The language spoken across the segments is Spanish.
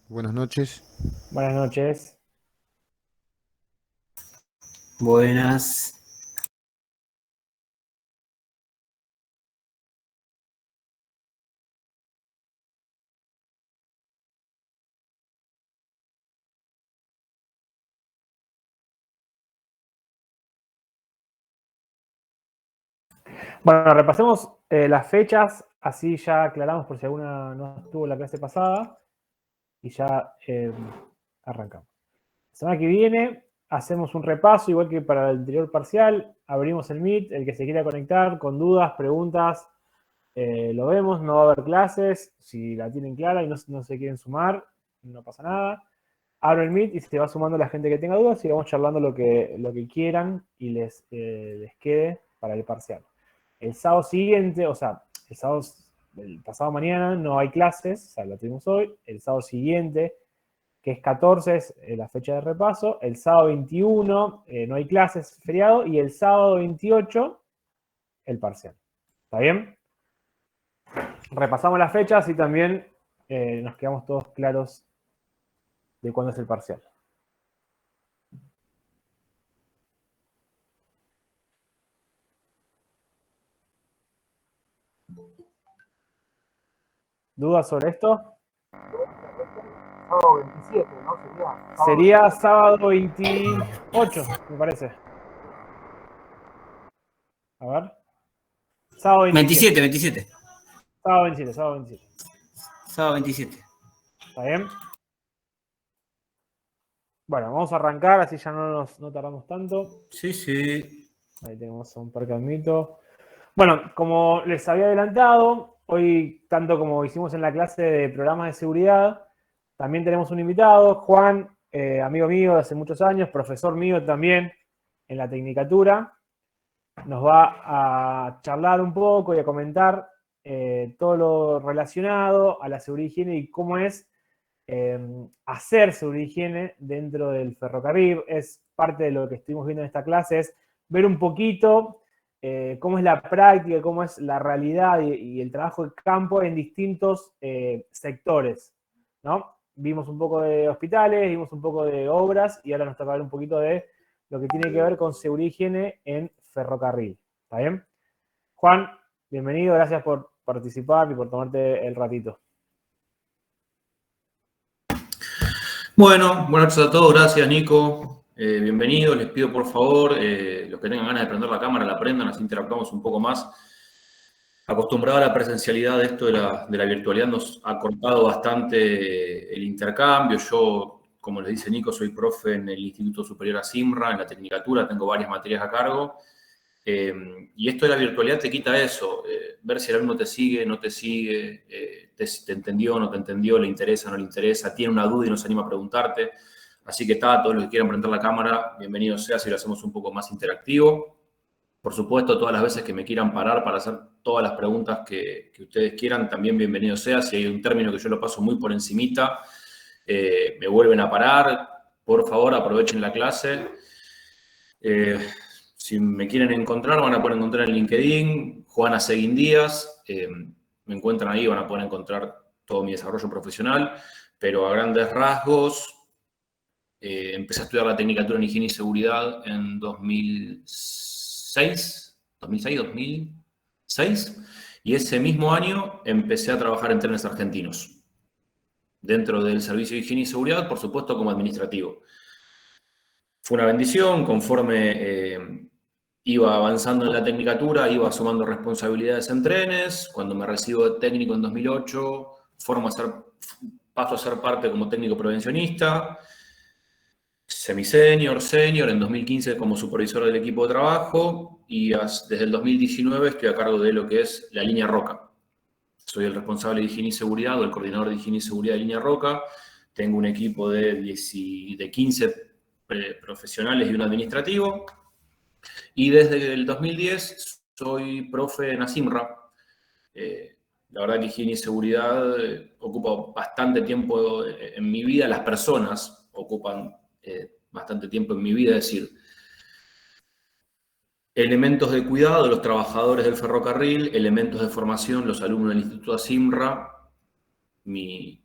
Buenas noches. Buenas noches. Buenas. Bueno, repasemos las fechas, así ya aclaramos por si alguna no estuvo la clase pasada y ya arrancamos. La semana que viene hacemos un repaso, igual que para el anterior parcial, abrimos el Meet, el que se quiera conectar con dudas, preguntas, lo vemos, no va a haber clases, si la tienen clara y no se quieren sumar, no pasa nada. Abro el Meet y se va sumando la gente que tenga dudas y vamos charlando lo que quieran y les quede para el parcial. El sábado siguiente, o sea, el pasado mañana no hay clases, o sea, lo tenemos hoy. El sábado siguiente, que es 14, es la fecha de repaso. El sábado 21 no hay clases, feriado. Y el sábado 28, el parcial. ¿Está bien? Repasamos las fechas y también nos quedamos todos claros de cuándo es el parcial. ¿Dudas sobre esto? Sábado 27, ¿no? Sería sábado 28, me parece. A ver. Sábado 27. 27. Sábado 27, sábado 27. Sábado 27. ¿Está bien? Bueno, vamos a arrancar, así ya no tardamos tanto. Sí. Ahí tenemos un par calmito. Bueno, como les había adelantado, hoy, tanto como hicimos en la clase de programas de seguridad, también tenemos un invitado, Juan, amigo mío de hace muchos años, profesor mío también en la Tecnicatura. Nos va a charlar un poco y a comentar todo lo relacionado a la seguridad y higiene y cómo es hacer seguridad y higiene dentro del ferrocarril. Es parte de lo que estuvimos viendo en esta clase, es ver un poquito cómo es la práctica, cómo es la realidad y el trabajo de campo en distintos sectores, ¿no? Vimos un poco de hospitales, vimos un poco de obras y ahora nos toca ver un poquito de lo que tiene que ver con seguridad y higiene en ferrocarril. ¿Está bien? Juan, bienvenido, gracias por participar y por tomarte el ratito. Bueno, buenas noches a todos, gracias Nico, bienvenidos, les pido por favor, los que tengan ganas de prender la cámara la prendan, así interactuamos un poco más. Acostumbrado a la presencialidad, esto de la virtualidad nos ha cortado bastante el intercambio. Yo, como les dice Nico, soy profe en el Instituto Superior Asimra, en la Tecnicatura, tengo varias materias a cargo. Y esto de la virtualidad te quita eso, ver si el alumno te sigue, no te sigue, te entendió, no te entendió, le interesa, no le interesa, tiene una duda y no se anima a preguntarte. Así que está, todos los que quieran prender la cámara, bienvenido sea si lo hacemos un poco más interactivo. Por supuesto, todas las veces que me quieran parar para hacer todas las preguntas que ustedes quieran, también bienvenido sea. Si hay un término que yo lo paso muy por encimita, me vuelven a parar. Por favor, aprovechen la clase. Si me quieren encontrar, van a poder encontrar en LinkedIn, Juana Seguín Díaz. Me encuentran ahí, van a poder encontrar todo mi desarrollo profesional. Pero a grandes rasgos, empecé a estudiar la Tecnicatura en Higiene y Seguridad en 2006, y ese mismo año empecé a trabajar en Trenes Argentinos, dentro del Servicio de Higiene y Seguridad, por supuesto como administrativo. Fue una bendición, conforme iba avanzando en la Tecnicatura, iba sumando responsabilidades en trenes. Cuando me recibo de técnico en 2008, paso a ser parte como técnico prevencionista, semi-senior, senior, en 2015 como supervisor del equipo de trabajo y desde el 2019 estoy a cargo de lo que es la línea Roca. Soy el responsable de higiene y seguridad o el coordinador de higiene y seguridad de línea Roca. Tengo un equipo de 15 profesionales y un administrativo. Y desde el 2010 soy profe en Asimra. La verdad que higiene y seguridad ocupa bastante tiempo en mi vida. Las personas ocupan bastante tiempo en mi vida, es decir, elementos de cuidado de los trabajadores del ferrocarril, elementos de formación, los alumnos del Instituto Asimra, mi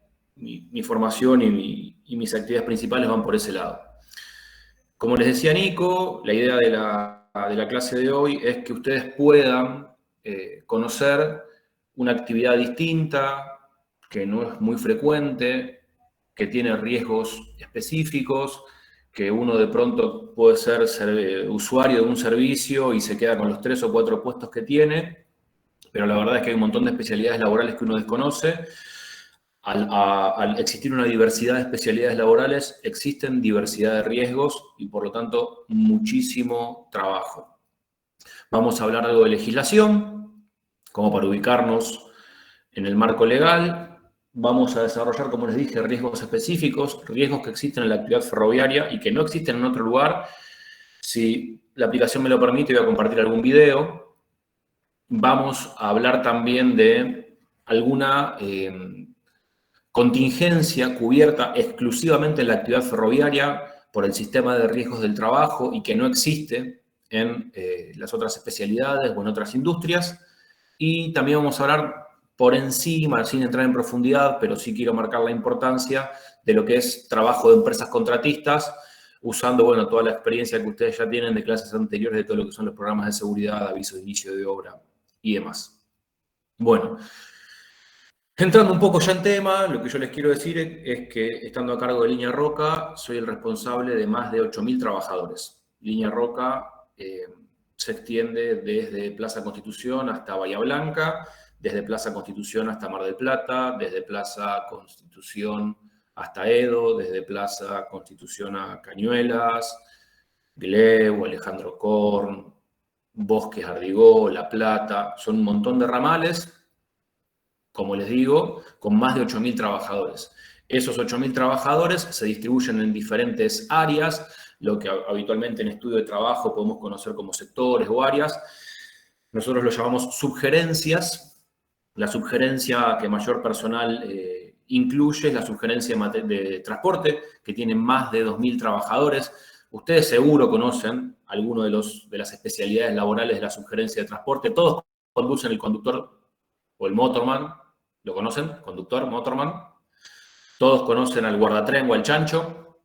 formación y mis actividades principales van por ese lado. Como les decía Nico, la idea de la clase de hoy es que ustedes puedan conocer una actividad distinta, que no es muy frecuente, que tiene riesgos específicos, que uno de pronto puede ser usuario de un servicio y se queda con los 3 o 4 puestos que tiene, pero la verdad es que hay un montón de especialidades laborales que uno desconoce. Al existir una diversidad de especialidades laborales, existen diversidad de riesgos y, por lo tanto, muchísimo trabajo. Vamos a hablar algo de legislación, como para ubicarnos en el marco legal. Vamos a desarrollar, como les dije, riesgos específicos, riesgos que existen en la actividad ferroviaria y que no existen en otro lugar. Si la aplicación me lo permite, voy a compartir algún video. Vamos a hablar también de alguna contingencia cubierta exclusivamente en la actividad ferroviaria por el sistema de riesgos del trabajo y que no existe en las otras especialidades o en otras industrias. Y también vamos a hablar por encima, sin entrar en profundidad, pero sí quiero marcar la importancia de lo que es trabajo de empresas contratistas, usando, bueno, toda la experiencia que ustedes ya tienen de clases anteriores de todo lo que son los programas de seguridad, aviso de inicio de obra y demás. Bueno, entrando un poco ya en tema, lo que yo les quiero decir es que, estando a cargo de Línea Roca, soy el responsable de más de 8.000 trabajadores. Línea Roca se extiende desde Plaza Constitución hasta Bahía Blanca, desde Plaza Constitución hasta Mar del Plata, desde Plaza Constitución hasta Edo, desde Plaza Constitución a Cañuelas, Gleu, Alejandro Korn, Bosques Ardigó, La Plata. Son un montón de ramales, como les digo, con más de 8.000 trabajadores. Esos 8.000 trabajadores se distribuyen en diferentes áreas, lo que habitualmente en estudio de trabajo podemos conocer como sectores o áreas. Nosotros lo llamamos subgerencias. La subgerencia que mayor personal incluye es la subgerencia de transporte, que tiene más de 2.000 trabajadores. Ustedes seguro conocen alguno de las especialidades laborales de la subgerencia de transporte. Todos conducen el conductor o el motorman. ¿Lo conocen? Conductor, motorman. Todos conocen al guardatren o al chancho.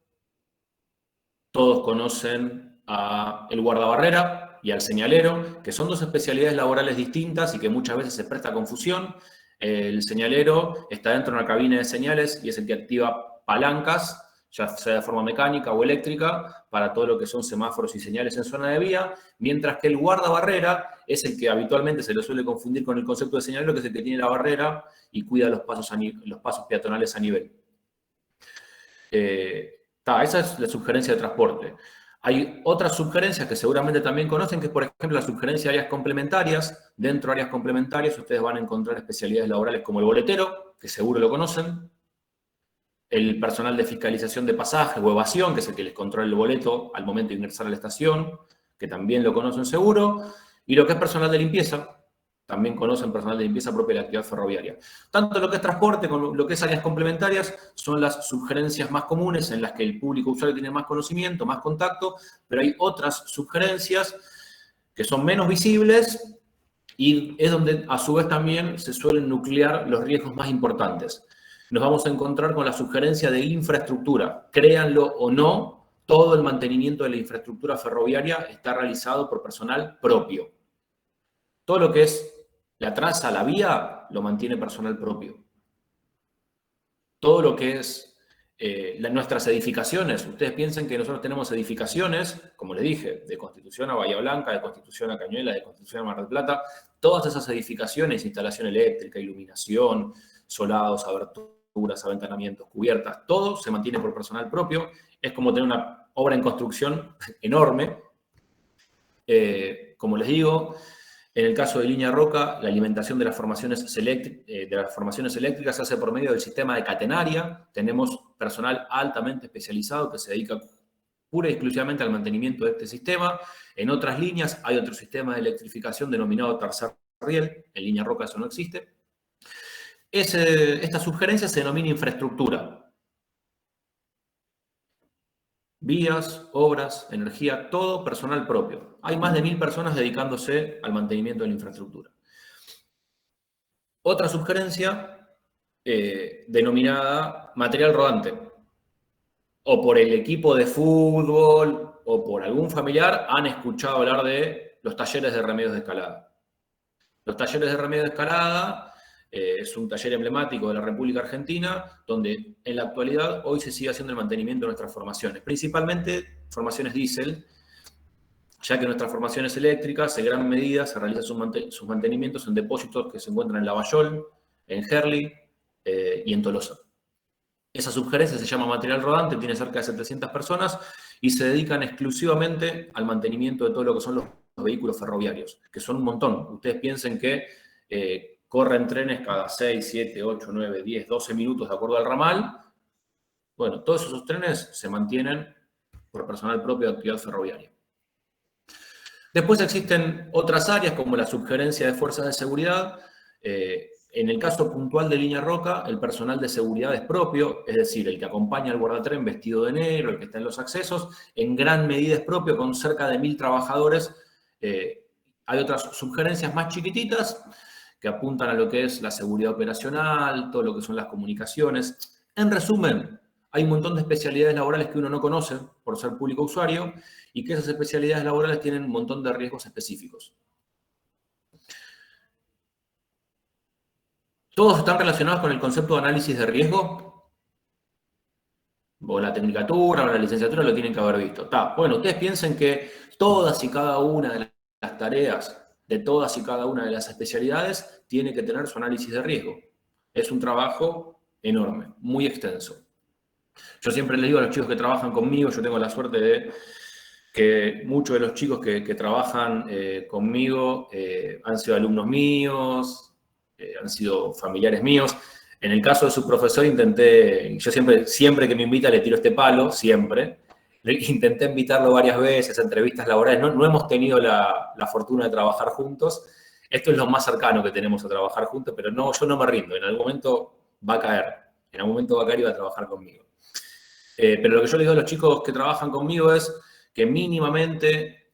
Todos conocen al guardabarrera y al señalero, que son dos especialidades laborales distintas y que muchas veces se presta confusión. El señalero está dentro de una cabina de señales y es el que activa palancas, ya sea de forma mecánica o eléctrica, para todo lo que son semáforos y señales en zona de vía, mientras que el guardabarrera es el que habitualmente se le suele confundir con el concepto de señalero, que es el que tiene la barrera y cuida los pasos peatonales a nivel. Esa es la subgerencia de transporte. Hay otras subgerencias que seguramente también conocen, que es, por ejemplo, la subgerencia de áreas complementarias. Dentro de áreas complementarias ustedes van a encontrar especialidades laborales como el boletero, que seguro lo conocen, el personal de fiscalización de pasajes o evasión, que es el que les controla el boleto al momento de ingresar a la estación, que también lo conocen seguro, y lo que es personal de limpieza. También conocen personal de limpieza propia de la actividad ferroviaria. Tanto lo que es transporte como lo que es áreas complementarias son las subgerencias más comunes en las que el público usuario tiene más conocimiento, más contacto, pero hay otras subgerencias que son menos visibles y es donde a su vez también se suelen nuclear los riesgos más importantes. Nos vamos a encontrar con la subgerencia de infraestructura. Créanlo o no, todo el mantenimiento de la infraestructura ferroviaria está realizado por personal propio. Todo lo que es la traza, la vía, lo mantiene personal propio. Todo lo que es nuestras edificaciones, ustedes piensen que nosotros tenemos edificaciones, como les dije, de Constitución a Bahía Blanca, de Constitución a Cañuelas, de Constitución a Mar del Plata. Todas esas edificaciones, instalación eléctrica, iluminación, solados, aberturas, aventanamientos, cubiertas, todo se mantiene por personal propio. Es como tener una obra en construcción enorme. Como les digo, en el caso de Línea Roca, la alimentación de las formaciones eléctricas se hace por medio del sistema de catenaria. Tenemos personal altamente especializado que se dedica pura y exclusivamente al mantenimiento de este sistema. En otras líneas hay otro sistema de electrificación denominado tercer riel. En Línea Roca eso no existe. Esta subgerencia se denomina infraestructura. Vías, obras, energía, todo personal propio. Hay más de 1.000 personas dedicándose al mantenimiento de la infraestructura. Otra subgerencia denominada material rodante. O por el equipo de fútbol o por algún familiar han escuchado hablar de los talleres de remedios de escalada. Los talleres de remedios de escalada es un taller emblemático de la República Argentina, donde en la actualidad hoy se sigue haciendo el mantenimiento de nuestras formaciones, principalmente formaciones diésel, ya que nuestras formaciones eléctricas en gran medida se realizan sus mantenimientos en depósitos que se encuentran en Lavallol, en Gerli y en Tolosa. Esa subgerencia se llama Material Rodante, tiene cerca de 700 personas y se dedican exclusivamente al mantenimiento de todo lo que son los vehículos ferroviarios, que son un montón. Ustedes piensen que corren trenes cada 6, 7, 8, 9, 10, 12 minutos de acuerdo al ramal. Bueno, todos esos trenes se mantienen por personal propio de actividad ferroviaria. Después existen otras áreas como la subgerencia de fuerzas de seguridad. En el caso puntual de Línea Roca, el personal de seguridad es propio, es decir, el que acompaña al guardatren vestido de negro, el que está en los accesos, en gran medida es propio, con cerca de 1000 trabajadores. Hay otras subgerencias más chiquititas que apuntan a lo que es la seguridad operacional, todo lo que son las comunicaciones. En resumen, hay un montón de especialidades laborales que uno no conoce por ser público usuario y que esas especialidades laborales tienen un montón de riesgos específicos. ¿Todos están relacionados con el concepto de análisis de riesgo? O la tecnicatura o la licenciatura lo tienen que haber visto. Bueno, ustedes piensen que todas y cada una de las tareas de todas y cada una de las especialidades tiene que tener su análisis de riesgo. Es un trabajo enorme, muy extenso. Yo siempre les digo a los chicos que trabajan conmigo, yo tengo la suerte de que muchos de los chicos que trabajan conmigo han sido alumnos míos, han sido familiares míos. En el caso de su profesor yo siempre que me invita le tiro este palo, siempre. Intenté invitarlo varias veces a entrevistas laborales, no hemos tenido la fortuna de trabajar juntos. Esto es lo más cercano que tenemos a trabajar juntos, pero no, yo no me rindo, en algún momento va a caer, y va a trabajar conmigo. Pero lo que yo les digo a los chicos que trabajan conmigo es que mínimamente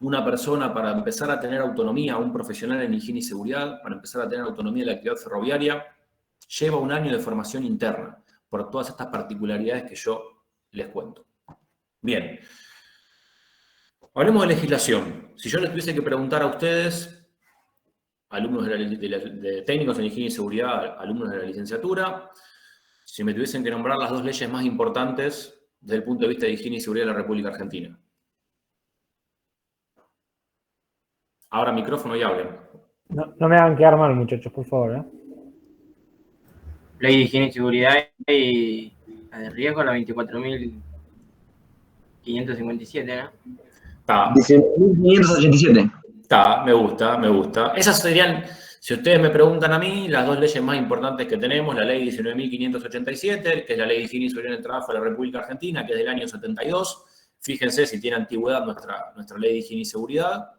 una persona para empezar a tener autonomía, un profesional en higiene y seguridad, para empezar a tener autonomía en la actividad ferroviaria, lleva un año de formación interna, por todas estas particularidades que yo les cuento. Bien, hablemos de legislación. Si yo les tuviese que preguntar a ustedes, alumnos de técnicos en higiene y seguridad, alumnos de la licenciatura, si me tuviesen que nombrar las dos leyes más importantes desde el punto de vista de higiene y seguridad de la República Argentina. Ahora micrófono y hablen. No me hagan quedar mal, muchachos, por favor. Ley de higiene y seguridad y la de riesgo, la 24.557, ¿no? Está. 19.587. Está, me gusta. Esas serían, si ustedes me preguntan a mí, las dos leyes más importantes que tenemos, la ley 19.587, que es la ley de higiene y seguridad en el trabajo de la República Argentina, que es del año 72. Fíjense si tiene antigüedad nuestra ley de higiene y seguridad,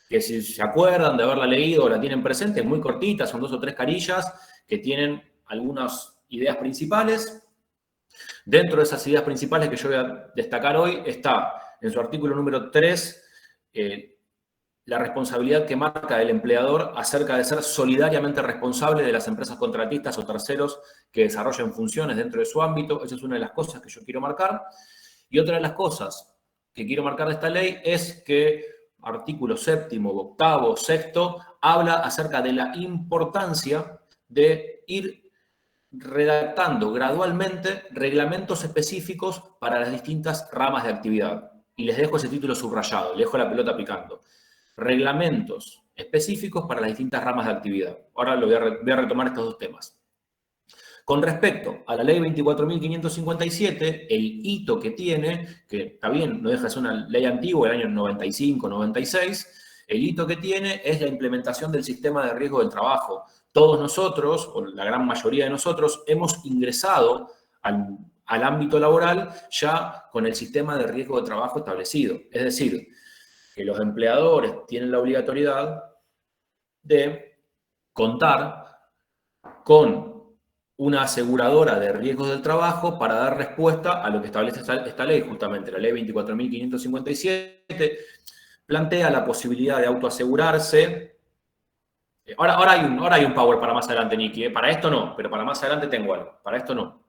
que si se acuerdan de haberla leído o la tienen presente, es muy cortita, son 2 o 3 carillas que tienen algunas ideas principales. Dentro de esas ideas principales que yo voy a destacar hoy está en su artículo número 3 la responsabilidad que marca el empleador acerca de ser solidariamente responsable de las empresas contratistas o terceros que desarrollen funciones dentro de su ámbito. Esa es una de las cosas que yo quiero marcar. Y otra de las cosas que quiero marcar de esta ley es que artículo 7º, 8º, 6º habla acerca de la importancia de ir redactando gradualmente reglamentos específicos para las distintas ramas de actividad. Y les dejo ese título subrayado, les dejo la pelota picando. Reglamentos específicos para las distintas ramas de actividad. Ahora voy a retomar estos dos temas. Con respecto a la ley 24.557, el hito que tiene, que está bien, no deja de ser una ley antigua del año 95, 96, el hito que tiene es la implementación del sistema de riesgo del trabajo. Todos nosotros, o la gran mayoría de nosotros, hemos ingresado al ámbito laboral ya con el sistema de riesgo de trabajo establecido. Es decir, que los empleadores tienen la obligatoriedad de contar con una aseguradora de riesgos del trabajo para dar respuesta a lo que establece esta ley, justamente. La ley 24.557 plantea la posibilidad de autoasegurarse Ahora hay un power para más adelante, Nicky. Para esto no, pero para más adelante tengo algo. Para esto no.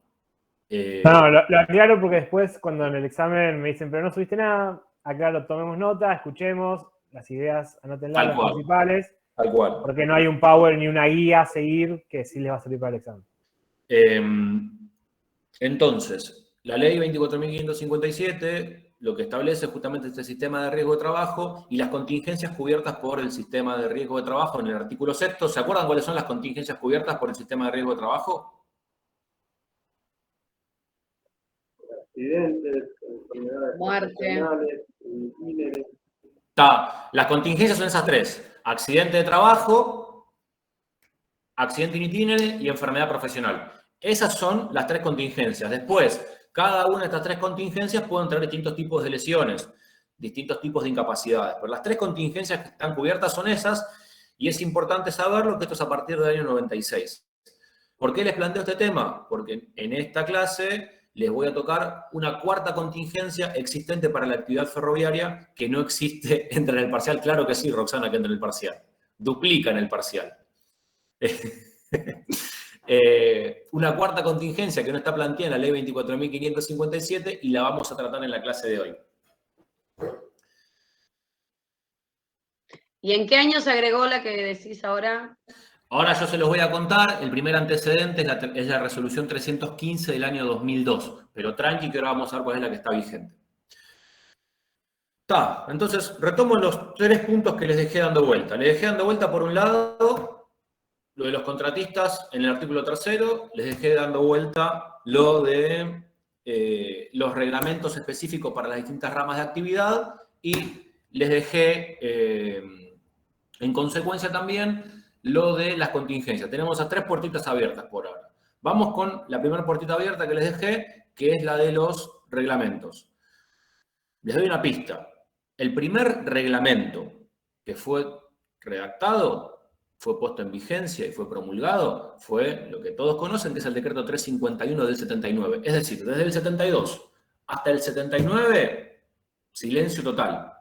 No, lo aclaro porque después cuando en el examen me dicen, pero no subiste nada, aclaro, tomemos nota, escuchemos, las ideas, anótenlas, las principales. Tal cual. Porque no hay un power ni una guía a seguir que sí les va a servir para el examen. Entonces, la ley 24.557 lo que establece justamente este sistema de riesgo de trabajo y las contingencias cubiertas por el sistema de riesgo de trabajo en el artículo 6º. ¿Se acuerdan cuáles son las contingencias cubiertas por el sistema de riesgo de trabajo? Accidentes, enfermedades, muerte. Las contingencias son esas tres: accidente de trabajo, accidente in itinere y enfermedad profesional. Esas son las tres contingencias. Después, cada una de estas tres contingencias pueden tener distintos tipos de lesiones, distintos tipos de incapacidades. Pero las tres contingencias que están cubiertas son esas, y es importante saberlo que esto es a partir del año 96. ¿Por qué les planteo este tema? Porque en esta clase les voy a tocar una cuarta contingencia existente para la actividad ferroviaria que no existe, entra en el parcial. Claro que sí, Roxana, que entra en el parcial. Duplica en el parcial. Una cuarta contingencia que no está planteada en la ley 24.557 y la vamos a tratar en la clase de hoy. ¿Y en qué año se agregó la que decís ahora? Ahora yo se los voy a contar. El primer antecedente es la resolución 315 del año 2002. Pero tranqui, que ahora vamos a ver cuál es la que está vigente. Entonces retomo los tres puntos que les dejé dando vuelta. Les dejé dando vuelta por un lado lo de los contratistas en el artículo 3º, les dejé dando vuelta lo de los reglamentos específicos para las distintas ramas de actividad y les dejé en consecuencia también lo de las contingencias. Tenemos esas tres puertitas abiertas por ahora. Vamos con la primera puertita abierta que les dejé, que es la de los reglamentos. Les doy una pista. El primer reglamento que fue redactado, fue puesto en vigencia y fue promulgado, fue lo que todos conocen, que es el decreto 351 del 79. Es decir, desde el 72 hasta el 79, silencio total.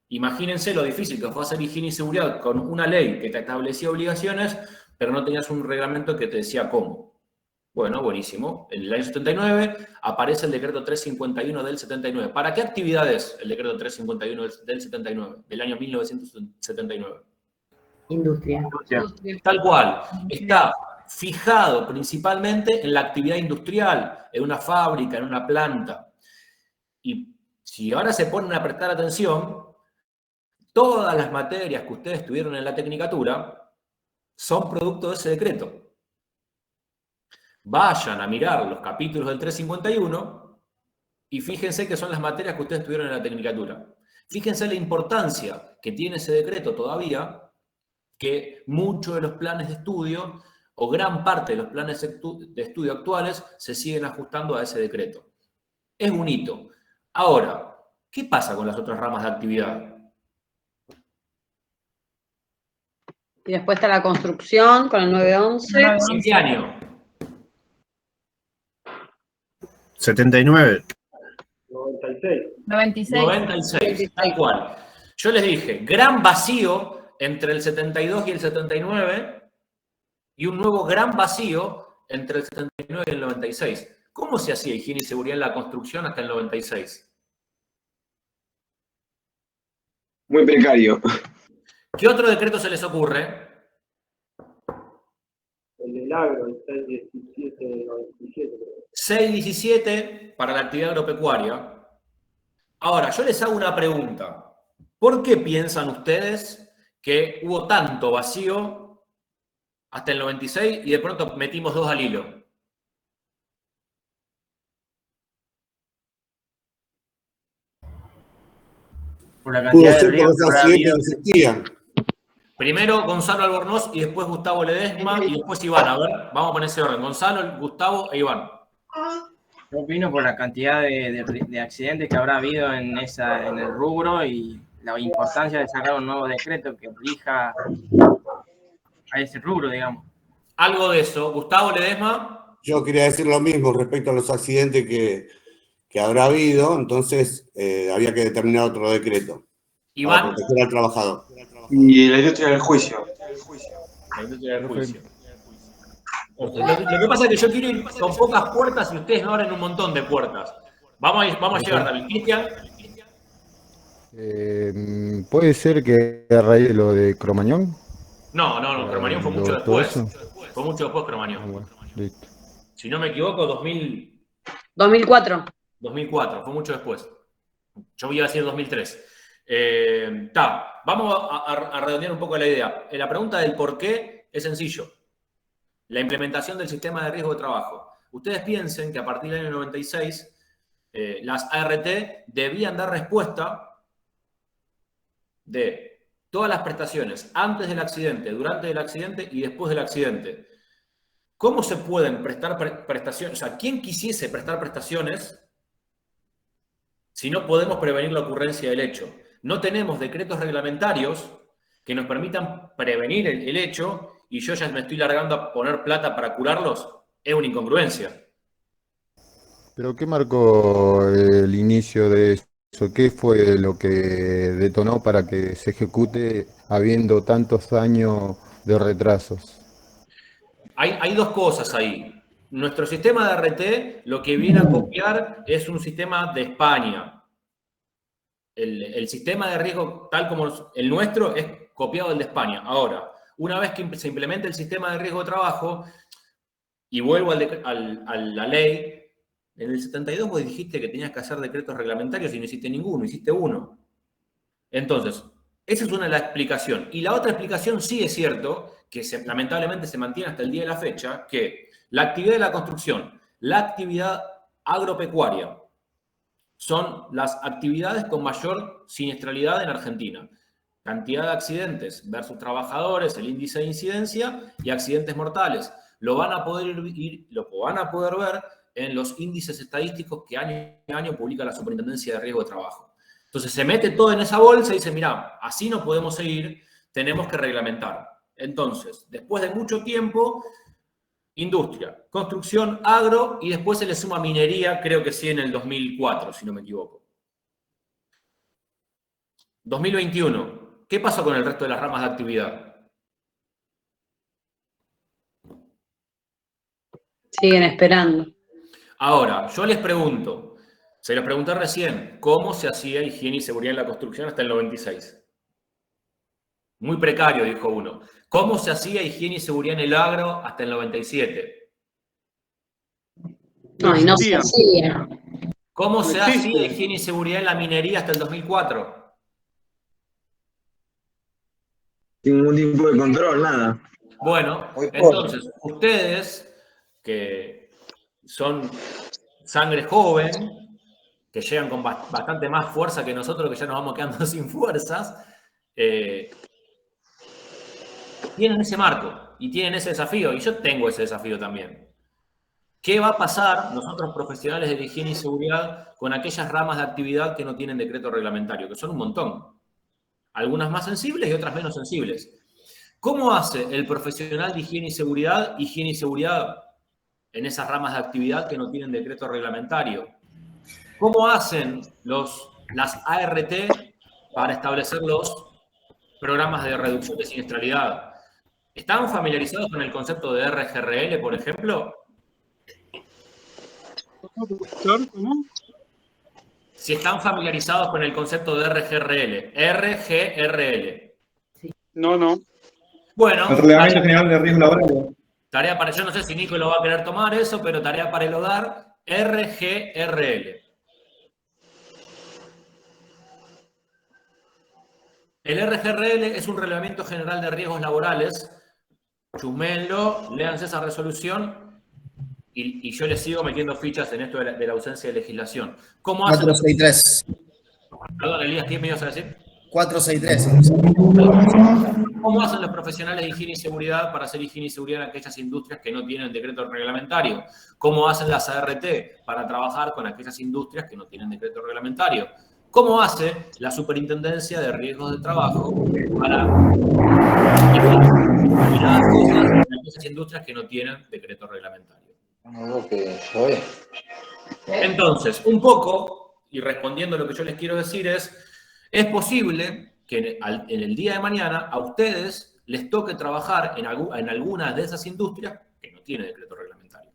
Imagínense lo difícil que fue hacer higiene y seguridad con una ley que te establecía obligaciones, pero no tenías un reglamento que te decía cómo. Bueno, buenísimo. En el año 79 aparece el decreto 351 del 79. ¿Para qué actividades el decreto 351 del 79, del año 1979? Industria. Tal cual. Está fijado principalmente en la actividad industrial, en una fábrica, en una planta. Y si ahora se ponen a prestar atención, todas las materias que ustedes tuvieron en la tecnicatura son producto de ese decreto. Vayan a mirar los capítulos del 351 y fíjense que son las materias que ustedes tuvieron en la tecnicatura. Fíjense la importancia que tiene ese decreto todavía, que muchos de los planes de estudio o gran parte de los planes de estudio actuales se siguen ajustando a ese decreto. Es un hito. Ahora, ¿qué pasa con las otras ramas de actividad? Y después está la construcción con el 911. ¿En qué año? 79. 96. Tal cual. Yo les dije, gran vacío entre el 72 y el 79 y un nuevo gran vacío entre el 79 y el 96. ¿Cómo se hacía higiene y seguridad en la construcción hasta el 96? Muy precario. ¿Qué otro decreto se les ocurre? El del agro, el 617. 617 para la actividad agropecuaria. Ahora, yo les hago una pregunta. ¿Por qué piensan ustedes que hubo tanto vacío hasta el 96 y de pronto metimos dos al hilo? Por la cantidad de riesgos Pudo ser por los accidentes que existían. Primero Gonzalo Albornoz y después Gustavo Ledesma y después Iván. A ver, vamos a poner ese orden. Gonzalo, Gustavo e Iván. Yo opino por la cantidad de accidentes que habrá habido en el rubro y la importancia de sacar un nuevo decreto que rija a ese rubro, digamos. Algo de eso. Gustavo Ledesma. Yo quería decir lo mismo respecto a los accidentes que habrá habido, entonces había que determinar otro decreto Iván. para proteger al trabajador. Y la industria del juicio. La industria del juicio. Lo que pasa es que yo quiero ir con pocas puertas y ustedes me abren un montón de puertas. Vamos a llegar, David. Cristian. ¿Puede ser que a raíz de lo de Cromañón? No, Cromañón fue mucho después. Fue mucho después Cromañón. Bueno, listo. Si no me equivoco, 2004. 2004, fue mucho después. Yo iba a decir 2003. Vamos a redondear un poco la idea. La pregunta del por qué es sencillo. La implementación del sistema de riesgo de trabajo. Ustedes piensen que a partir del año 96 las ART debían dar respuesta de todas las prestaciones antes del accidente, durante el accidente y después del accidente. ¿Cómo se pueden prestar prestaciones? O sea, ¿quién quisiese prestar prestaciones si no podemos prevenir la ocurrencia del hecho? No tenemos decretos reglamentarios que nos permitan prevenir el hecho y yo ya me estoy largando a poner plata para curarlos. Es una incongruencia. ¿Pero qué marcó el inicio de eso? ¿Qué fue lo que detonó para que se ejecute habiendo tantos años de retrasos? Hay dos cosas ahí. Nuestro sistema de RT lo que viene a copiar es un sistema de España. El sistema de riesgo tal como el nuestro es copiado del de España. Ahora, una vez que se implementa el sistema de riesgo de trabajo, y vuelvo a la ley, en el 72 vos dijiste que tenías que hacer decretos reglamentarios y no hiciste ninguno, hiciste uno. Entonces, esa es una de las explicaciones. Y la otra explicación sí es cierto, que lamentablemente se mantiene hasta el día de la fecha, que la actividad de la construcción, la actividad agropecuaria, son las actividades con mayor siniestralidad en Argentina. Cantidad de accidentes versus trabajadores, el índice de incidencia y accidentes mortales. Lo van a poder ver en los índices estadísticos que año a año publica la Superintendencia de Riesgo de Trabajo. Entonces se mete todo en esa bolsa y dice, mirá, así no podemos seguir, tenemos que reglamentar. Entonces, después de mucho tiempo, industria, construcción, agro, y después se le suma minería, creo que sí en el 2004, si no me equivoco. 2021, ¿qué pasó con el resto de las ramas de actividad? Siguen esperando. Ahora, yo les pregunto, se los pregunté recién, ¿cómo se hacía higiene y seguridad en la construcción hasta el 96? Muy precario, dijo uno. ¿Cómo se hacía higiene y seguridad en el agro hasta el 97? No, y no se hacía. ¿Cómo se hacía higiene y seguridad en la minería hasta el 2004? Sin ningún tipo de control, nada. Bueno, entonces, ustedes que son sangre joven, que llegan con bastante más fuerza que nosotros, que ya nos vamos quedando sin fuerzas, tienen ese marco y tienen ese desafío, y yo tengo ese desafío también. ¿Qué va a pasar nosotros profesionales de la higiene y seguridad con aquellas ramas de actividad que no tienen decreto reglamentario? Que son un montón. Algunas más sensibles y otras menos sensibles. ¿Cómo hace el profesional de higiene y seguridad en esas ramas de actividad que no tienen decreto reglamentario? ¿Cómo hacen las ART para establecer los programas de reducción de siniestralidad? ¿Están familiarizados con el concepto de RGRL, por ejemplo? ¿Cómo? Si están familiarizados con el concepto de RGRL. RGRL. No. Bueno. El Reglamento General de Riesgo Laboral. Tarea para, yo no sé si Nico lo va a querer tomar eso, pero tarea para el hogar, RGRL. El RGRL es un Reglamento General de Riesgos Laborales. Chusmenlo, léanse esa resolución y yo les sigo metiendo fichas en esto de la ausencia de legislación. ¿Cómo hacen? 463. Perdón, Elías, ¿qué me ibas a decir? 463. ¿Cómo hacen los profesionales de higiene y seguridad para hacer higiene y seguridad en aquellas industrias que no tienen decreto reglamentario? ¿Cómo hacen las ART para trabajar con aquellas industrias que no tienen decreto reglamentario? ¿Cómo hace la Superintendencia de Riesgos de Trabajo para determinadas cosas en aquellas industrias que no tienen decreto reglamentario? Entonces, un poco, y respondiendo lo que yo les quiero decir es posible que en el día de mañana a ustedes les toque trabajar en algunas de esas industrias que no tienen decreto reglamentario.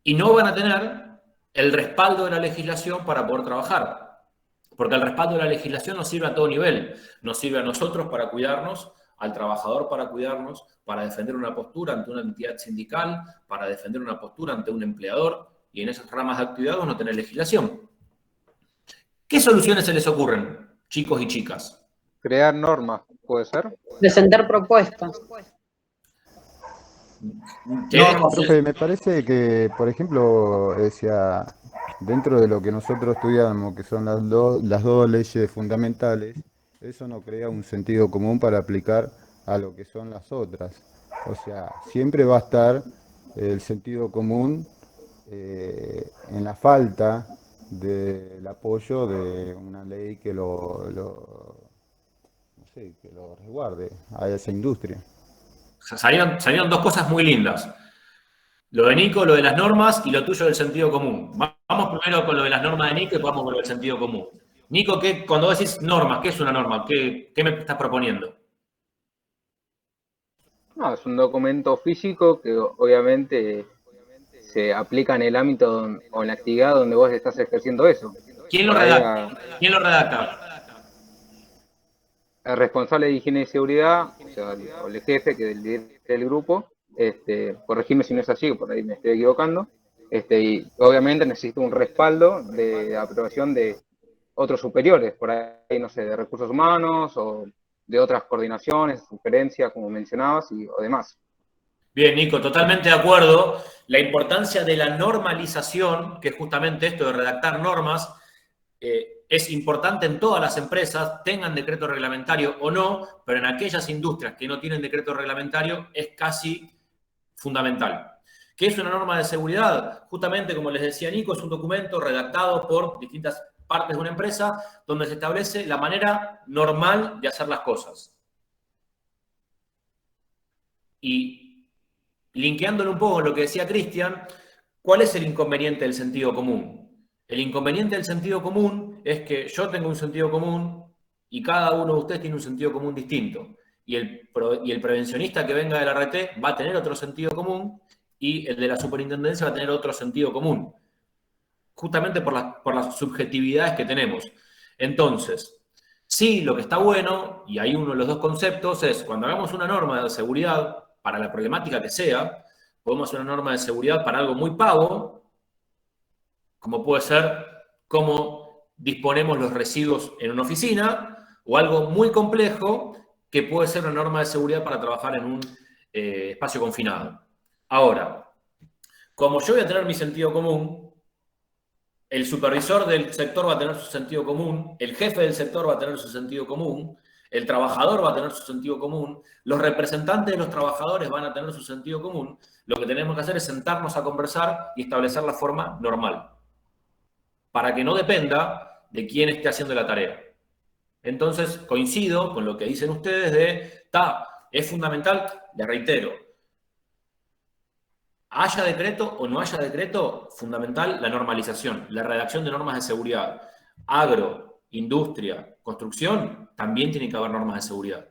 Y no van a tener el respaldo de la legislación para poder trabajar. Porque el respaldo de la legislación nos sirve a todo nivel. Nos sirve a nosotros para cuidarnos, al trabajador para cuidarnos, para defender una postura ante una entidad sindical, para defender una postura ante un empleador, y en esas ramas de actividad no tener legislación. ¿Qué soluciones se les ocurren, chicos y chicas? Crear normas, ¿puede ser? Presentar propuestas. No, profe, me parece que, por ejemplo, decía, dentro de lo que nosotros estudiamos, que son las dos leyes fundamentales, eso no crea un sentido común para aplicar a lo que son las otras. O sea, siempre va a estar el sentido común en la falta del apoyo de una ley que no sé, que lo resguarde a esa industria. Salieron dos cosas muy lindas. Lo de Nico, lo de las normas, y lo tuyo del sentido común. Vamos primero con lo de las normas de Nico y vamos con lo del sentido común. Nico, cuando vos decís normas, ¿qué es una norma? ¿Qué me estás proponiendo? No, es un documento físico que obviamente se aplica en el ámbito o en la actividad donde vos estás ejerciendo eso. ¿Quién lo redacta? ¿Quién lo redacta? El responsable de higiene y seguridad, o sea, el jefe que del grupo, corregime si no es así, por ahí me estoy equivocando, y obviamente necesita un respaldo de aprobación de otros superiores, por ahí, no sé, de recursos humanos o de otras coordinaciones, sugerencias, como mencionabas, o demás. Bien, Nico, totalmente de acuerdo. La importancia de la normalización, que es justamente esto de redactar normas, es importante en todas las empresas, tengan decreto reglamentario o no, pero en aquellas industrias que no tienen decreto reglamentario es casi fundamental. ¿Qué es una norma de seguridad? Justamente, como les decía Nico, es un documento redactado por distintas partes de una empresa donde se establece la manera normal de hacer las cosas. Y linkeándolo un poco con lo que decía Cristian, ¿cuál es el inconveniente del sentido común? El inconveniente del sentido común es que yo tengo un sentido común y cada uno de ustedes tiene un sentido común distinto. Y el prevencionista que venga del RT va a tener otro sentido común y el de la superintendencia va a tener otro sentido común. Justamente por las subjetividades que tenemos. Entonces, sí, lo que está bueno, y ahí uno de los dos conceptos es, cuando hagamos una norma de seguridad para la problemática que sea, podemos hacer una norma de seguridad para algo muy pavo, como puede ser cómo disponemos los residuos en una oficina, o algo muy complejo, que puede ser una norma de seguridad para trabajar en un espacio confinado. Ahora, como yo voy a tener mi sentido común, el supervisor del sector va a tener su sentido común, el jefe del sector va a tener su sentido común, el trabajador va a tener su sentido común, los representantes de los trabajadores van a tener su sentido común. Lo que tenemos que hacer es sentarnos a conversar y establecer la forma normal, para que no dependa de quién esté haciendo la tarea. Entonces, coincido con lo que dicen ustedes es fundamental, les reitero, haya decreto o no haya decreto, fundamental la normalización, la redacción de normas de seguridad. Agro, industria, construcción, también tiene que haber normas de seguridad.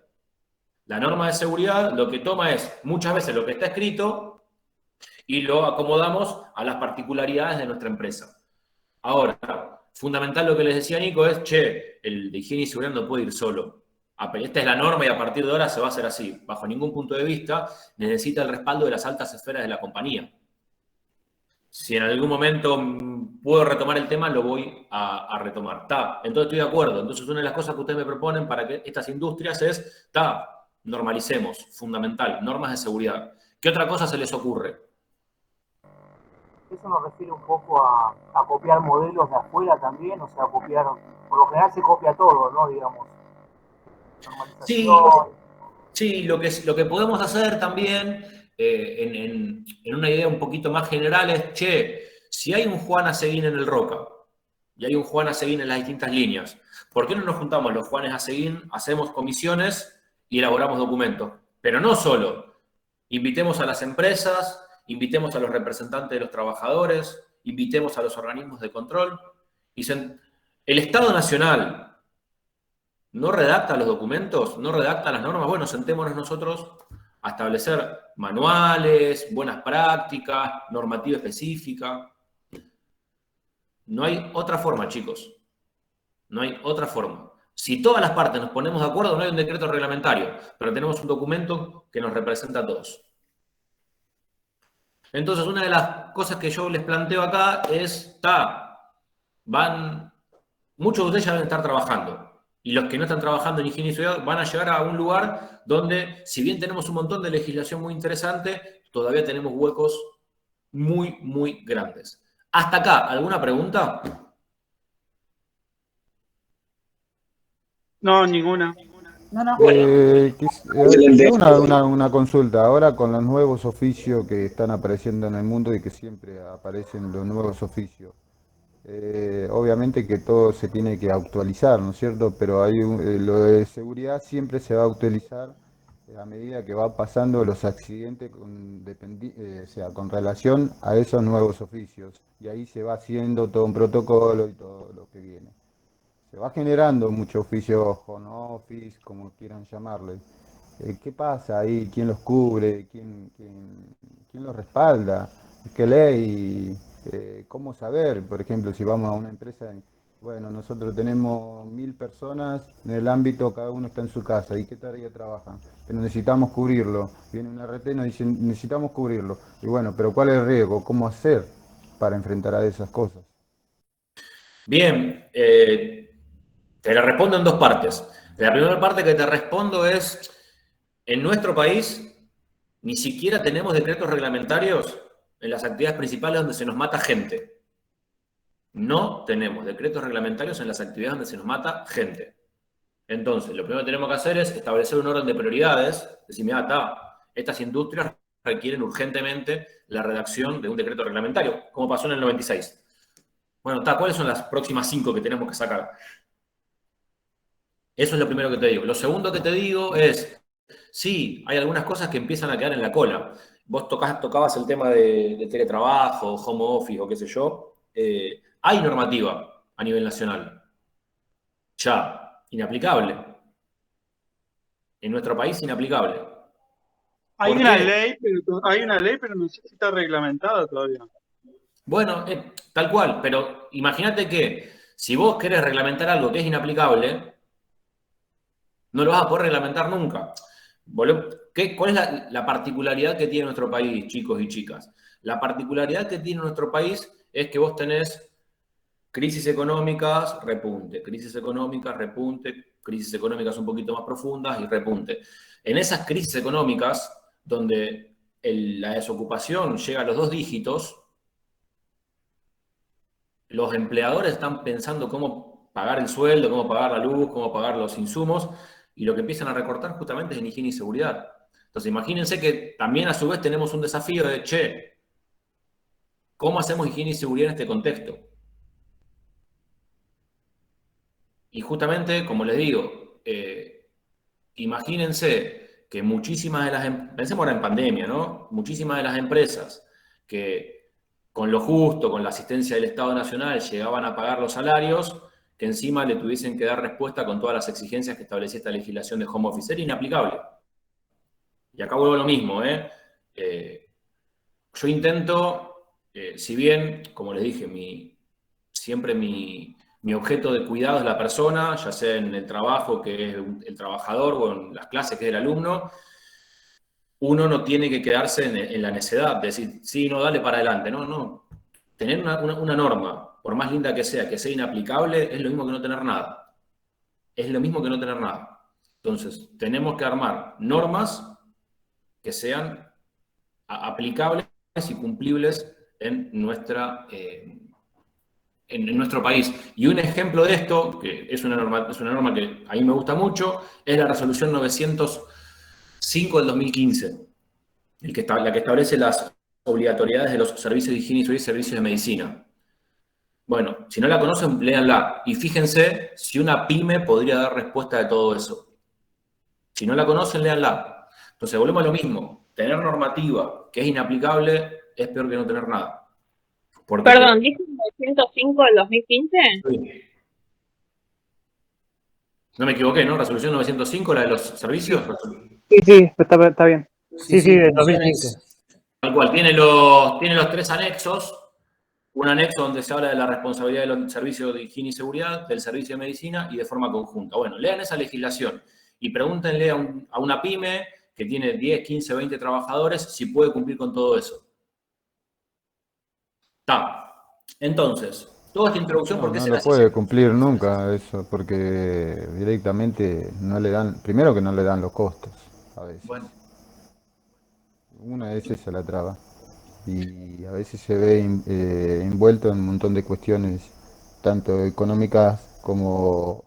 La norma de seguridad lo que toma es muchas veces lo que está escrito y lo acomodamos a las particularidades de nuestra empresa. Ahora, fundamental lo que les decía Nico es, el de higiene y seguridad no puede ir solo. Esta es la norma y a partir de ahora se va a hacer así. Bajo ningún punto de vista necesita el respaldo de las altas esferas de la compañía. Si en algún momento puedo retomar el tema, lo voy a retomar. Entonces estoy de acuerdo. Entonces una de las cosas que ustedes me proponen para que estas industrias es, normalicemos, fundamental, normas de seguridad. ¿Qué otra cosa se les ocurre? Eso nos refiere un poco a copiar modelos de afuera también, o sea, copiar, por lo general se copia todo, ¿no? Digamos. Sí, lo que podemos hacer también, en una idea un poquito más general es, si hay un Juan Aseguín en el Roca, y hay un Juan Aseguín en las distintas líneas, ¿por qué no nos juntamos los Juanes Aseguín, hacemos comisiones y elaboramos documentos? Pero no solo, invitemos a las empresas, invitemos a los representantes de los trabajadores, invitemos a los organismos de control. El Estado Nacional no redacta los documentos, no redacta las normas. Bueno, sentémonos nosotros a establecer manuales, buenas prácticas, normativa específica. No hay otra forma, chicos. No hay otra forma. Si todas las partes nos ponemos de acuerdo, no hay un decreto reglamentario, pero tenemos un documento que nos representa a todos. Entonces, una de las cosas que yo les planteo acá es, muchos de ustedes ya deben estar trabajando. Y los que no están trabajando en higiene y seguridad van a llegar a un lugar donde, si bien tenemos un montón de legislación muy interesante, todavía tenemos huecos muy, muy grandes. Hasta acá, ¿alguna pregunta? No, ninguna. Una consulta. Ahora con los nuevos oficios que están apareciendo en el mundo y que siempre aparecen los nuevos oficios, obviamente que todo se tiene que actualizar, ¿no es cierto? Pero lo de seguridad siempre se va a actualizar a medida que va pasando los accidentes con relación a esos nuevos oficios. Y ahí se va haciendo todo un protocolo y todo lo que viene. Se va generando mucho oficio home office, como quieran llamarle. ¿Qué pasa ahí? ¿Quién los cubre? ¿Quién los respalda? ¿Qué ley? ¿Cómo saber? Por ejemplo, si vamos a una empresa, bueno, nosotros tenemos 1000 personas en el ámbito, cada uno está en su casa. ¿Y qué tarea trabajan? Pero necesitamos cubrirlo. Viene un RT y nos dice, necesitamos cubrirlo. Y bueno, pero ¿cuál es el riesgo? ¿Cómo hacer para enfrentar a esas cosas? Bien, te la respondo en dos partes. La primera parte que te respondo es, en nuestro país ni siquiera tenemos decretos reglamentarios en las actividades principales donde se nos mata gente. No tenemos decretos reglamentarios en las actividades donde se nos mata gente. Entonces, lo primero que tenemos que hacer es establecer un orden de prioridades, decir, mira, estas industrias requieren urgentemente la redacción de un decreto reglamentario, como pasó en el 96. Bueno, ¿cuáles son las próximas 5 que tenemos que sacar? Eso es lo primero que te digo. Lo segundo que te digo es, sí, hay algunas cosas que empiezan a quedar en la cola. Vos tocabas el tema de teletrabajo, home office o qué sé yo. Hay normativa a nivel nacional. Ya, inaplicable. En nuestro país, inaplicable. Hay una ley, pero no sé si está reglamentada todavía. Bueno, tal cual, pero imagínate que si vos querés reglamentar algo que es inaplicable, no lo vas a poder reglamentar nunca. ¿Cuál es la particularidad que tiene nuestro país, chicos y chicas? La particularidad que tiene nuestro país es que vos tenés crisis económicas, repunte, crisis económicas, repunte, crisis económicas un poquito más profundas y repunte. En esas crisis económicas, donde la desocupación llega a los 2 dígitos, los empleadores están pensando cómo pagar el sueldo, cómo pagar la luz, cómo pagar los insumos, y lo que empiezan a recortar justamente es en higiene y seguridad. Entonces, imagínense que también a su vez tenemos un desafío de, ¿cómo hacemos higiene y seguridad en este contexto? Y justamente, como les digo, imagínense que muchísimas de las, pensemos ahora en pandemia, ¿no? Muchísimas de las empresas que con lo justo, con la asistencia del Estado Nacional, llegaban a pagar los salarios, que encima le tuviesen que dar respuesta con todas las exigencias que establecía esta legislación de home office. Era inaplicable. Y acá vuelvo a lo mismo, yo intento, si bien, como les dije, siempre mi objeto de cuidado es la persona, ya sea en el trabajo, que es el trabajador, o en las clases, que es el alumno, uno no tiene que quedarse en la necedad de decir, sí, no, dale para adelante. No. Tener una norma, por más linda que sea inaplicable, es lo mismo que no tener nada. Es lo mismo que no tener nada. Entonces, tenemos que armar normas que sean aplicables y cumplibles en nuestro país. Y un ejemplo de esto, que es una norma que a mí me gusta mucho, es la resolución 905 del 2015, la que establece las obligatoriedades de los servicios de higiene y servicios de medicina. Bueno, si no la conocen, léanla. Y fíjense si una pyme podría dar respuesta de todo eso. Si no la conocen, léanla. Entonces, volvemos a lo mismo. Tener normativa que es inaplicable es peor que no tener nada. Perdón, ¿dice 905 del 2015? Sí. No me equivoqué, ¿no? Resolución 905, la de los servicios. Sí, está bien. Sí, de 2015. Tal cual, tiene los 3 anexos. Un anexo donde se habla de la responsabilidad de los servicios de higiene y seguridad, del servicio de medicina y de forma conjunta. Bueno, lean esa legislación y pregúntenle a una pyme que tiene 10, 15, 20 trabajadores si puede cumplir con todo eso. Entonces, toda esta introducción, ¿por qué se No las lo puede hice? cumplir nunca eso, porque directamente no le dan, primero que no le dan los costos a veces. Bueno. Una es esa la traba. Y a veces se ve envuelto en un montón de cuestiones, tanto económicas como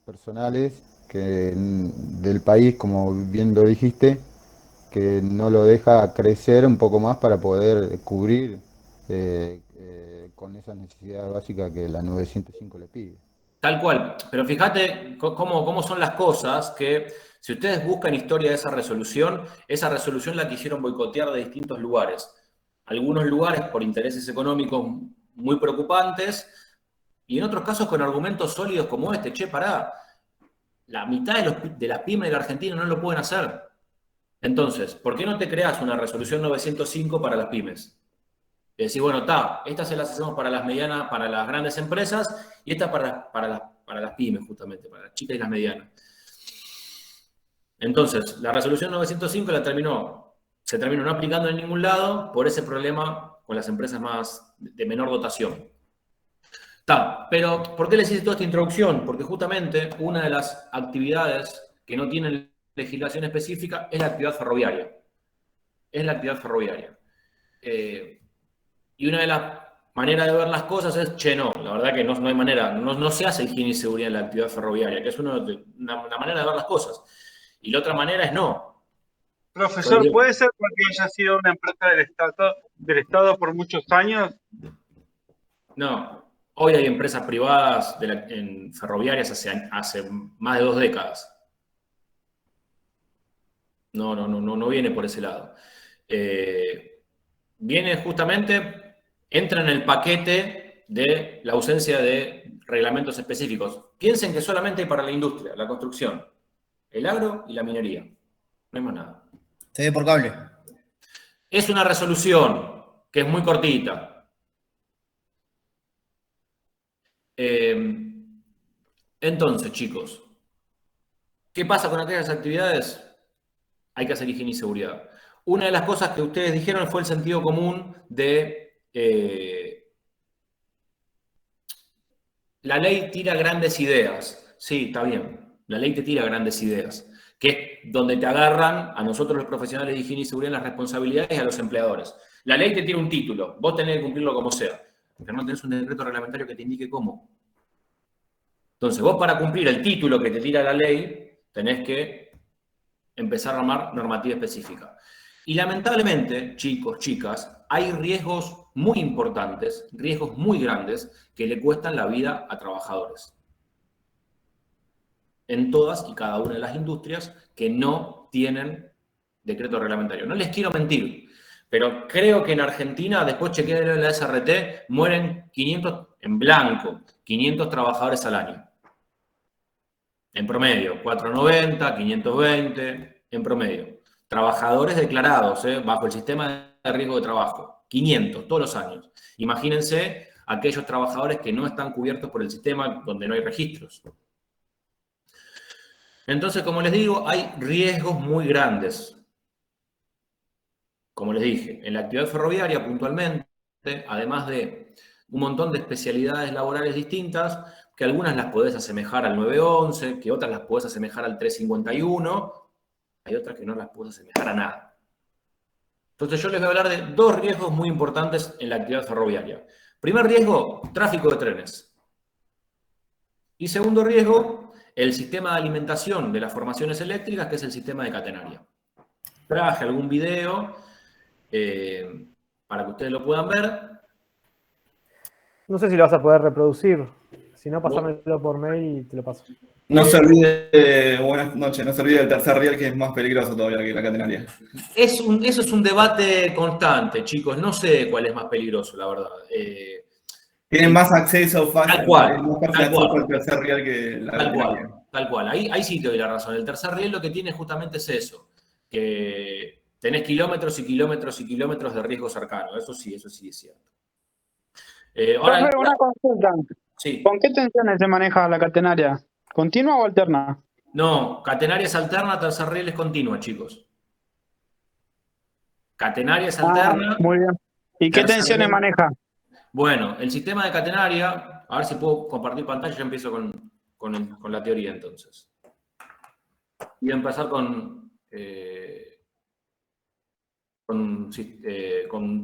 personales, del país, como bien lo dijiste, que no lo deja crecer un poco más para poder cubrir con esa necesidad básica que la 905 le pide. Tal cual, pero fíjate cómo son las cosas que si ustedes buscan historia de esa resolución la quisieron boicotear de distintos lugares. Algunos lugares por intereses económicos muy preocupantes y en otros casos con argumentos sólidos como este. Che, pará, la mitad de las pymes de la Argentina no lo pueden hacer. Entonces, ¿por qué no te creas una resolución 905 para las pymes? Y decís, bueno, estas se las hacemos para las medianas, para las grandes empresas y esta para las pymes, justamente, para las chicas y las medianas. Entonces, la resolución 905 se terminó no aplicando en ningún lado por ese problema con las empresas de menor dotación. Pero, ¿por qué les hice toda esta introducción? Porque justamente una de las actividades que no tienen legislación específica es la actividad ferroviaria. Y una de las maneras de ver las cosas es, no, la verdad que no hay manera, no se hace higiene y seguridad en la actividad ferroviaria, que es una manera de ver las cosas. Y la otra manera es no. Profesor, ¿puede ser porque haya sido una empresa del Estado por muchos años? No. Hoy hay empresas privadas en ferroviarias hace más de 2 décadas. No viene por ese lado. Viene justamente, entra en el paquete de la ausencia de reglamentos específicos. Piensen que solamente hay para la industria, la construcción, el agro y la minería. No hay más nada. TV por cable. Es una resolución que es muy cortita. Entonces, chicos, ¿qué pasa con aquellas actividades? Hay que hacer higiene y seguridad. Una de las cosas que ustedes dijeron fue el sentido común de la ley tira grandes ideas. Sí, está bien. La ley te tira grandes ideas, que es donde te agarran a nosotros los profesionales de higiene y seguridad las responsabilidades y a los empleadores. La ley te tira un título, vos tenés que cumplirlo como sea, pero no tenés un decreto reglamentario que te indique cómo. Entonces, vos para cumplir el título que te tira la ley, tenés que empezar a armar normativa específica. Y lamentablemente, chicos, chicas, hay riesgos muy importantes, riesgos muy grandes, que le cuestan la vida a trabajadores. En todas y cada una de las industrias que no tienen decreto reglamentario. No les quiero mentir, pero creo que en Argentina, después chequeé en la SRT, mueren 500 en blanco, 500 trabajadores al año. En promedio, 490, 520, en promedio. Trabajadores declarados, bajo el sistema de riesgo de trabajo. 500, todos los años. Imagínense aquellos trabajadores que no están cubiertos por el sistema donde no hay registros. Entonces, como les digo, hay riesgos muy grandes. Como les dije, en la actividad ferroviaria puntualmente, además de un montón de especialidades laborales distintas, que algunas las podés asemejar al 911, que otras las podés asemejar al 351, hay otras que no las podés asemejar a nada. Entonces yo les voy a hablar de 2 riesgos muy importantes en la actividad ferroviaria. Primer riesgo, tráfico de trenes. Y segundo riesgo, el sistema de alimentación de las formaciones eléctricas, que es el sistema de catenaria. Traje algún video para que ustedes lo puedan ver. No sé si lo vas a poder reproducir. Si no, pásamelo por mail y te lo paso. No se olvide, buenas noches, no se olvide del tercer riel, que es más peligroso todavía que la catenaria. Eso es un debate constante, chicos. No sé cuál es más peligroso, la verdad. Tienen más acceso fácil. Tal cual. Es más fácil acceso al tercer riel que la Tal catenaria. cual. Tal cual. Ahí sí te doy la razón. El tercer riel lo que tiene justamente es eso, que tenés kilómetros y kilómetros y kilómetros de riesgo cercano. Eso sí es cierto. Ahora, Profe, una consulta. sí. ¿Con qué tensiones se maneja la catenaria? ¿Continua o alterna? No, catenaria es alterna, tercer riel es continua, chicos. Catenaria es alterna. Muy bien. ¿Y qué tensiones maneja? Bueno, el sistema de catenaria, a ver si puedo compartir pantalla, yo empiezo con la teoría entonces. Voy a empezar con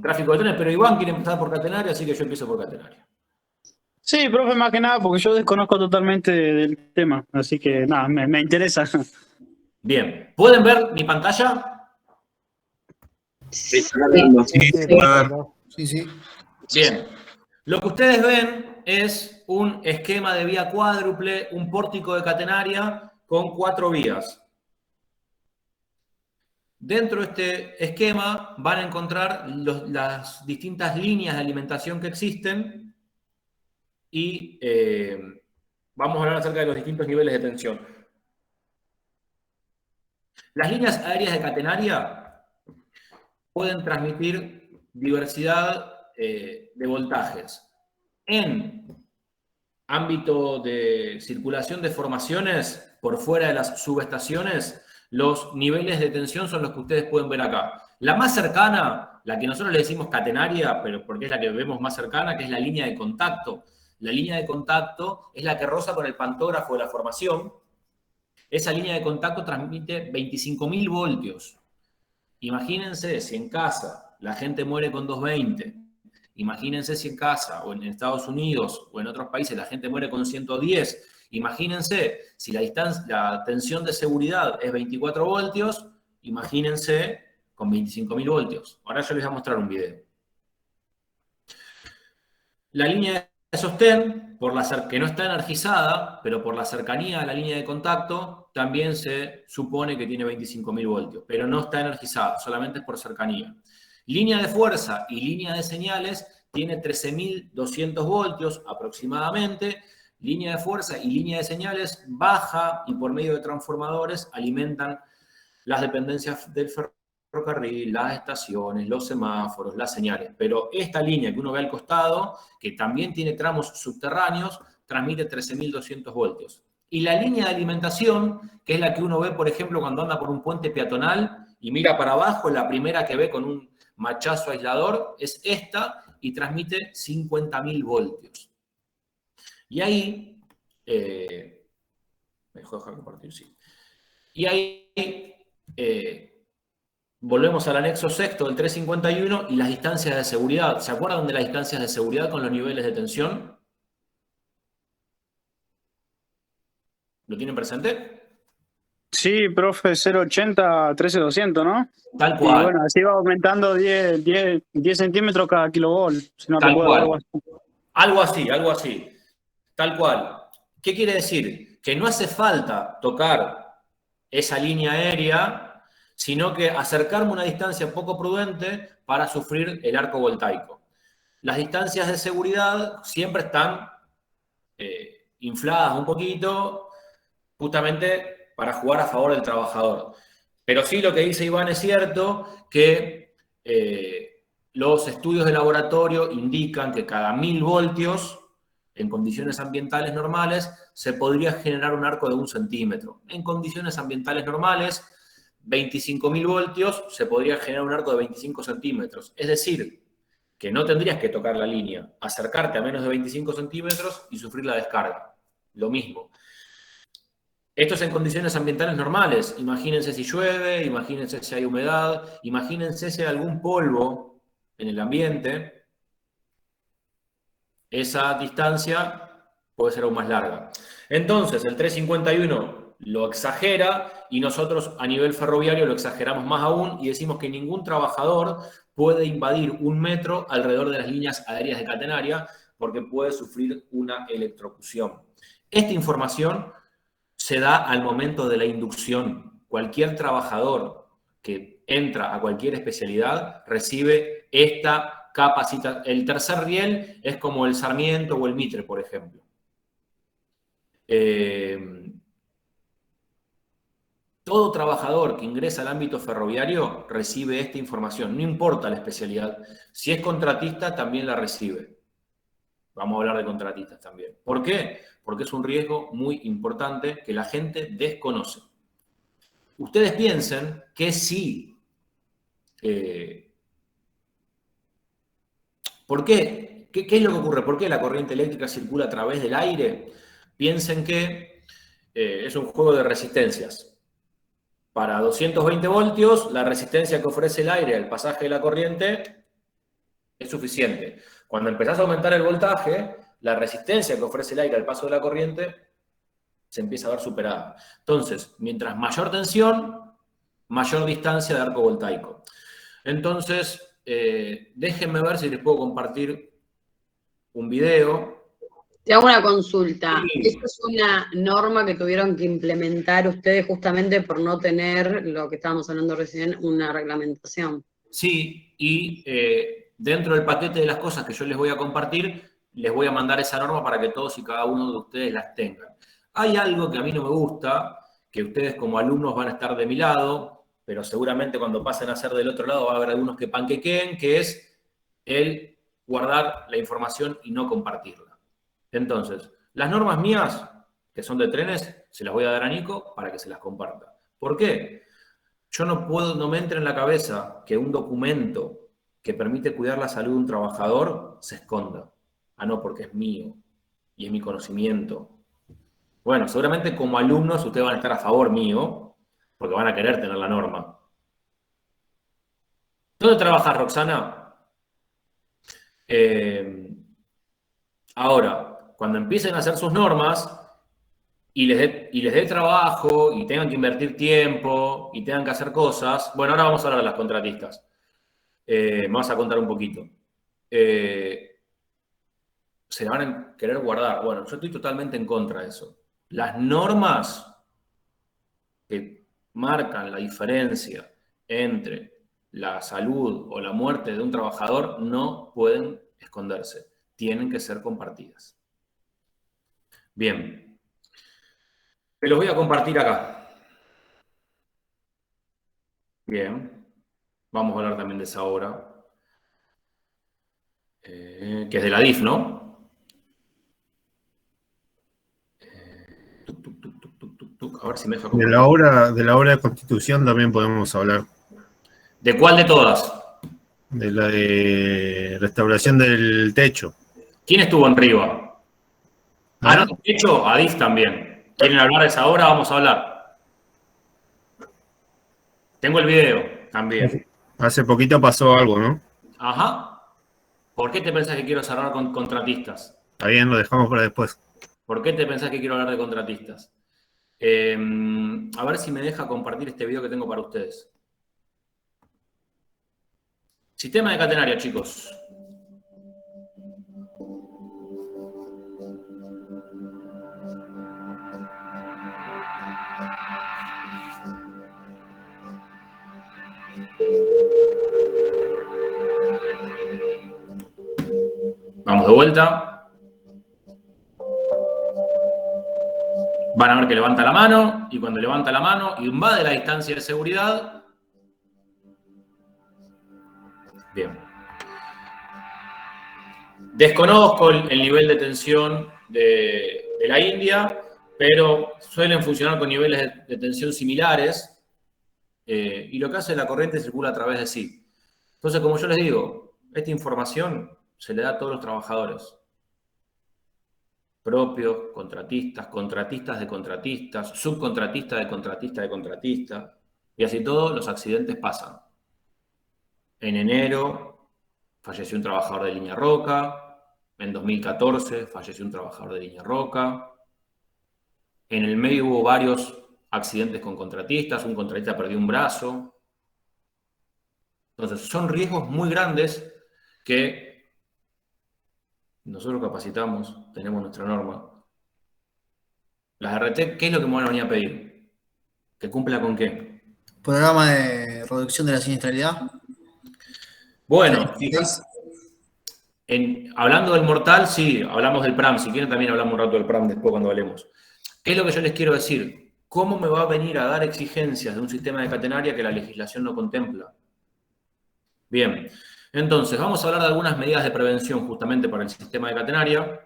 tráfico de trenes, pero Iván quiere empezar por catenaria, así que yo empiezo por catenaria. Sí, profe, más que nada, porque yo desconozco totalmente del tema, así que nada, me interesa. Bien, ¿pueden ver mi pantalla? Sí, sí. Bien, lo que ustedes ven es un esquema de vía cuádruple, un pórtico de catenaria con 4 vías. Dentro de este esquema van a encontrar las distintas líneas de alimentación que existen y vamos a hablar acerca de los distintos niveles de tensión. Las líneas aéreas de catenaria pueden transmitir diversidad de voltajes. En ámbito de circulación de formaciones por fuera de las subestaciones, los niveles de tensión son los que ustedes pueden ver acá. La más cercana, la que nosotros le decimos catenaria, pero porque es la que vemos más cercana, que es la línea de contacto. La línea de contacto es la que roza con el pantógrafo de la formación. Esa línea de contacto transmite 25.000 voltios. Imagínense si en casa la gente muere con 220. Imagínense si en casa o en Estados Unidos o en otros países la gente muere con 110. Imagínense si la tensión de seguridad es 24 voltios. Imagínense con 25.000 voltios. Ahora yo les voy a mostrar un video. La línea de sostén, que no está energizada, pero por la cercanía a la línea de contacto, también se supone que tiene 25.000 voltios, pero no está energizada, solamente es por cercanía. Línea de fuerza y línea de señales tiene 13.200 voltios aproximadamente. Línea de fuerza y línea de señales baja y por medio de transformadores alimentan las dependencias del ferrocarril, las estaciones, los semáforos, las señales. Pero esta línea que uno ve al costado, que también tiene tramos subterráneos, transmite 13.200 voltios. Y la línea de alimentación, que es la que uno ve, por ejemplo, cuando anda por un puente peatonal y mira para abajo, la primera que ve con un machazo aislador, es esta y transmite 50.000 voltios. Y ahí, me dejó dejar compartir, sí. Y ahí volvemos al anexo sexto del 351 y las distancias de seguridad. ¿Se acuerdan de las distancias de seguridad con los niveles de tensión? ¿Lo tienen presente? Sí, profe, 0,80, 13,200, ¿no? Tal cual. Y bueno, así va aumentando 10 centímetros cada kilovolt, si no Tal recuerdo cual. Algo así. Tal cual. ¿Qué quiere decir? Que no hace falta tocar esa línea aérea, sino que acercarme a una distancia poco prudente para sufrir el arco voltaico. Las distancias de seguridad siempre están infladas un poquito, justamente para jugar a favor del trabajador. Pero sí lo que dice Iván es cierto, que los estudios de laboratorio indican que cada 1000 voltios, en condiciones ambientales normales, se podría generar un arco de 1 centímetro. En condiciones ambientales normales, 25.000 voltios, se podría generar un arco de 25 centímetros. Es decir, que no tendrías que tocar la línea, acercarte a menos de 25 centímetros y sufrir la descarga. Lo mismo. Esto es en condiciones ambientales normales. Imagínense si llueve, imagínense si hay humedad, imagínense si hay algún polvo en el ambiente. Esa distancia puede ser aún más larga. Entonces, el 351 lo exagera y nosotros a nivel ferroviario lo exageramos más aún y decimos que ningún trabajador puede invadir 1 metro alrededor de las líneas aéreas de catenaria porque puede sufrir una electrocución. Esta información se da al momento de la inducción. Cualquier trabajador que entra a cualquier especialidad recibe esta capacitación. El tercer riel es como el Sarmiento o el Mitre, por ejemplo. Todo trabajador que ingresa al ámbito ferroviario recibe esta información, no importa la especialidad. Si es contratista, también la recibe. Vamos a hablar de contratistas también. ¿Por qué? Porque es un riesgo muy importante que la gente desconoce. Ustedes piensen que sí. ¿Por qué? ¿Qué es lo que ocurre? ¿Por qué la corriente eléctrica circula a través del aire? Piensen que es un juego de resistencias. Para 220 voltios, la resistencia que ofrece el aire al pasaje de la corriente es suficiente. Cuando empezás a aumentar el voltaje, la resistencia que ofrece el aire al paso de la corriente se empieza a ver superada. Entonces, mientras mayor tensión, mayor distancia de arco voltaico. Entonces, déjenme ver si les puedo compartir un video. Te hago una consulta. Sí. ¿Esta es una norma que tuvieron que implementar ustedes justamente por no tener, lo que estábamos hablando recién, una reglamentación? Sí, y dentro del paquete de las cosas que yo les voy a compartir, les voy a mandar esa norma para que todos y cada uno de ustedes las tengan. Hay algo que a mí no me gusta, que ustedes como alumnos van a estar de mi lado, pero seguramente cuando pasen a ser del otro lado va a haber algunos que panquequeen, que es el guardar la información y no compartirla. Entonces, las normas mías, que son de trenes, se las voy a dar a Nico para que se las comparta. ¿Por qué? Yo no me entra en la cabeza que un documento que permite cuidar la salud de un trabajador se esconda. Ah, no, porque es mío y es mi conocimiento. Bueno, seguramente como alumnos ustedes van a estar a favor mío, porque van a querer tener la norma. ¿Dónde trabajas, Roxana? Ahora, cuando empiecen a hacer sus normas y les dé trabajo y tengan que invertir tiempo y tengan que hacer cosas, bueno, ahora vamos a hablar de las contratistas. Me vas a contar un poquito. Se la van a querer guardar. Bueno, yo estoy totalmente en contra de eso. Las normas que marcan la diferencia entre la salud o la muerte de un trabajador no pueden esconderse. Tienen que ser compartidas. Bien. Me los voy a compartir acá. Bien. Vamos a hablar también de esa obra. Que es de la DIF, ¿no? A ver si me deja De la obra de Constitución también podemos hablar. ¿De cuál de todas? De la de restauración del techo. ¿Quién estuvo en Riva? Ah, no, de hecho, a DIF también. ¿Quieren hablar de esa obra? Vamos a hablar. Tengo el video también. Hace poquito pasó algo, ¿no? Ajá. ¿Por qué te pensás que quiero cerrar con contratistas? Está bien, lo dejamos para después. ¿Por qué te pensás que quiero hablar de contratistas? A ver si me deja compartir este video que tengo para ustedes. Sistema de catenaria, chicos. Vamos de vuelta. Van a ver que levanta la mano, y cuando levanta la mano invade la distancia de seguridad. Bien. Desconozco el nivel de tensión de la India, pero suelen funcionar con niveles de tensión similares, y lo que hace la corriente circula a través de sí. Entonces, como yo les digo, esta información se le da a todos los trabajadores. Propios, contratistas, contratistas de contratistas, subcontratistas de contratista de contratista, y así todos los accidentes pasan. En enero falleció un trabajador de Línea Roca, en 2014 falleció un trabajador de Línea Roca, en el medio hubo varios accidentes con contratistas, un contratista perdió un brazo. Entonces son riesgos muy grandes que nosotros capacitamos, tenemos nuestra norma. Las RT, ¿qué es lo que me van a venir a pedir? ¿Que cumpla con qué? Programa de reducción de la siniestralidad. Bueno, fíjate, hablando del mortal, sí, hablamos del PRAM. Si quieren también hablamos un rato del PRAM después cuando hablemos. ¿Qué es lo que yo les quiero decir? ¿cómo me va a venir a dar exigencias de un sistema de catenaria que la legislación no contempla? Bien, entonces vamos a hablar de algunas medidas de prevención justamente para el sistema de catenaria.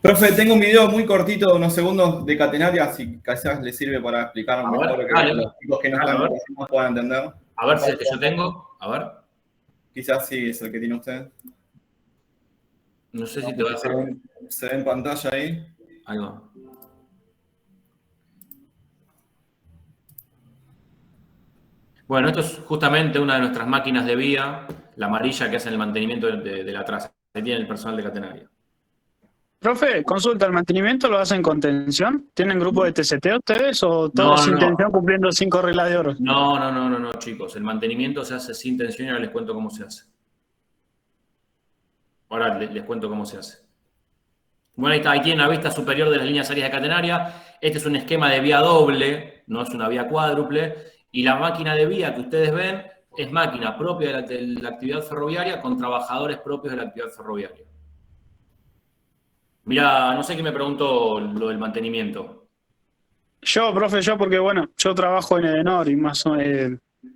Profe, tengo un video muy cortito de unos segundos de catenaria, si quizás le sirve para explicar mejor lo que los chicos que no están no puedan entender. A ver si es el que yo tengo. A ver. Quizás sí es el que tiene usted. No sé si te va a hacer. ¿Se ve en pantalla ahí? Ahí va. Bueno, esto es justamente una de nuestras máquinas de vía, la amarilla que hace el mantenimiento de la traza. Ahí tiene el personal de catenaria. Profe, consulta, ¿el mantenimiento lo hacen con tensión? ¿Tienen grupo de TCT ustedes o todos sin tensión cumpliendo 5 reglas de oro? No, chicos. El mantenimiento se hace sin tensión y ahora les cuento cómo se hace. Ahora les cuento cómo se hace. Bueno, ahí está, aquí en la vista superior de las líneas áreas de catenaria. Este es un esquema de vía doble, no es una vía cuádruple. Y la máquina de vía que ustedes ven es máquina propia de la actividad ferroviaria con trabajadores propios de la actividad ferroviaria. Mira, no sé qué me preguntó lo del mantenimiento. Yo, profe, porque bueno, yo trabajo en Edenor y más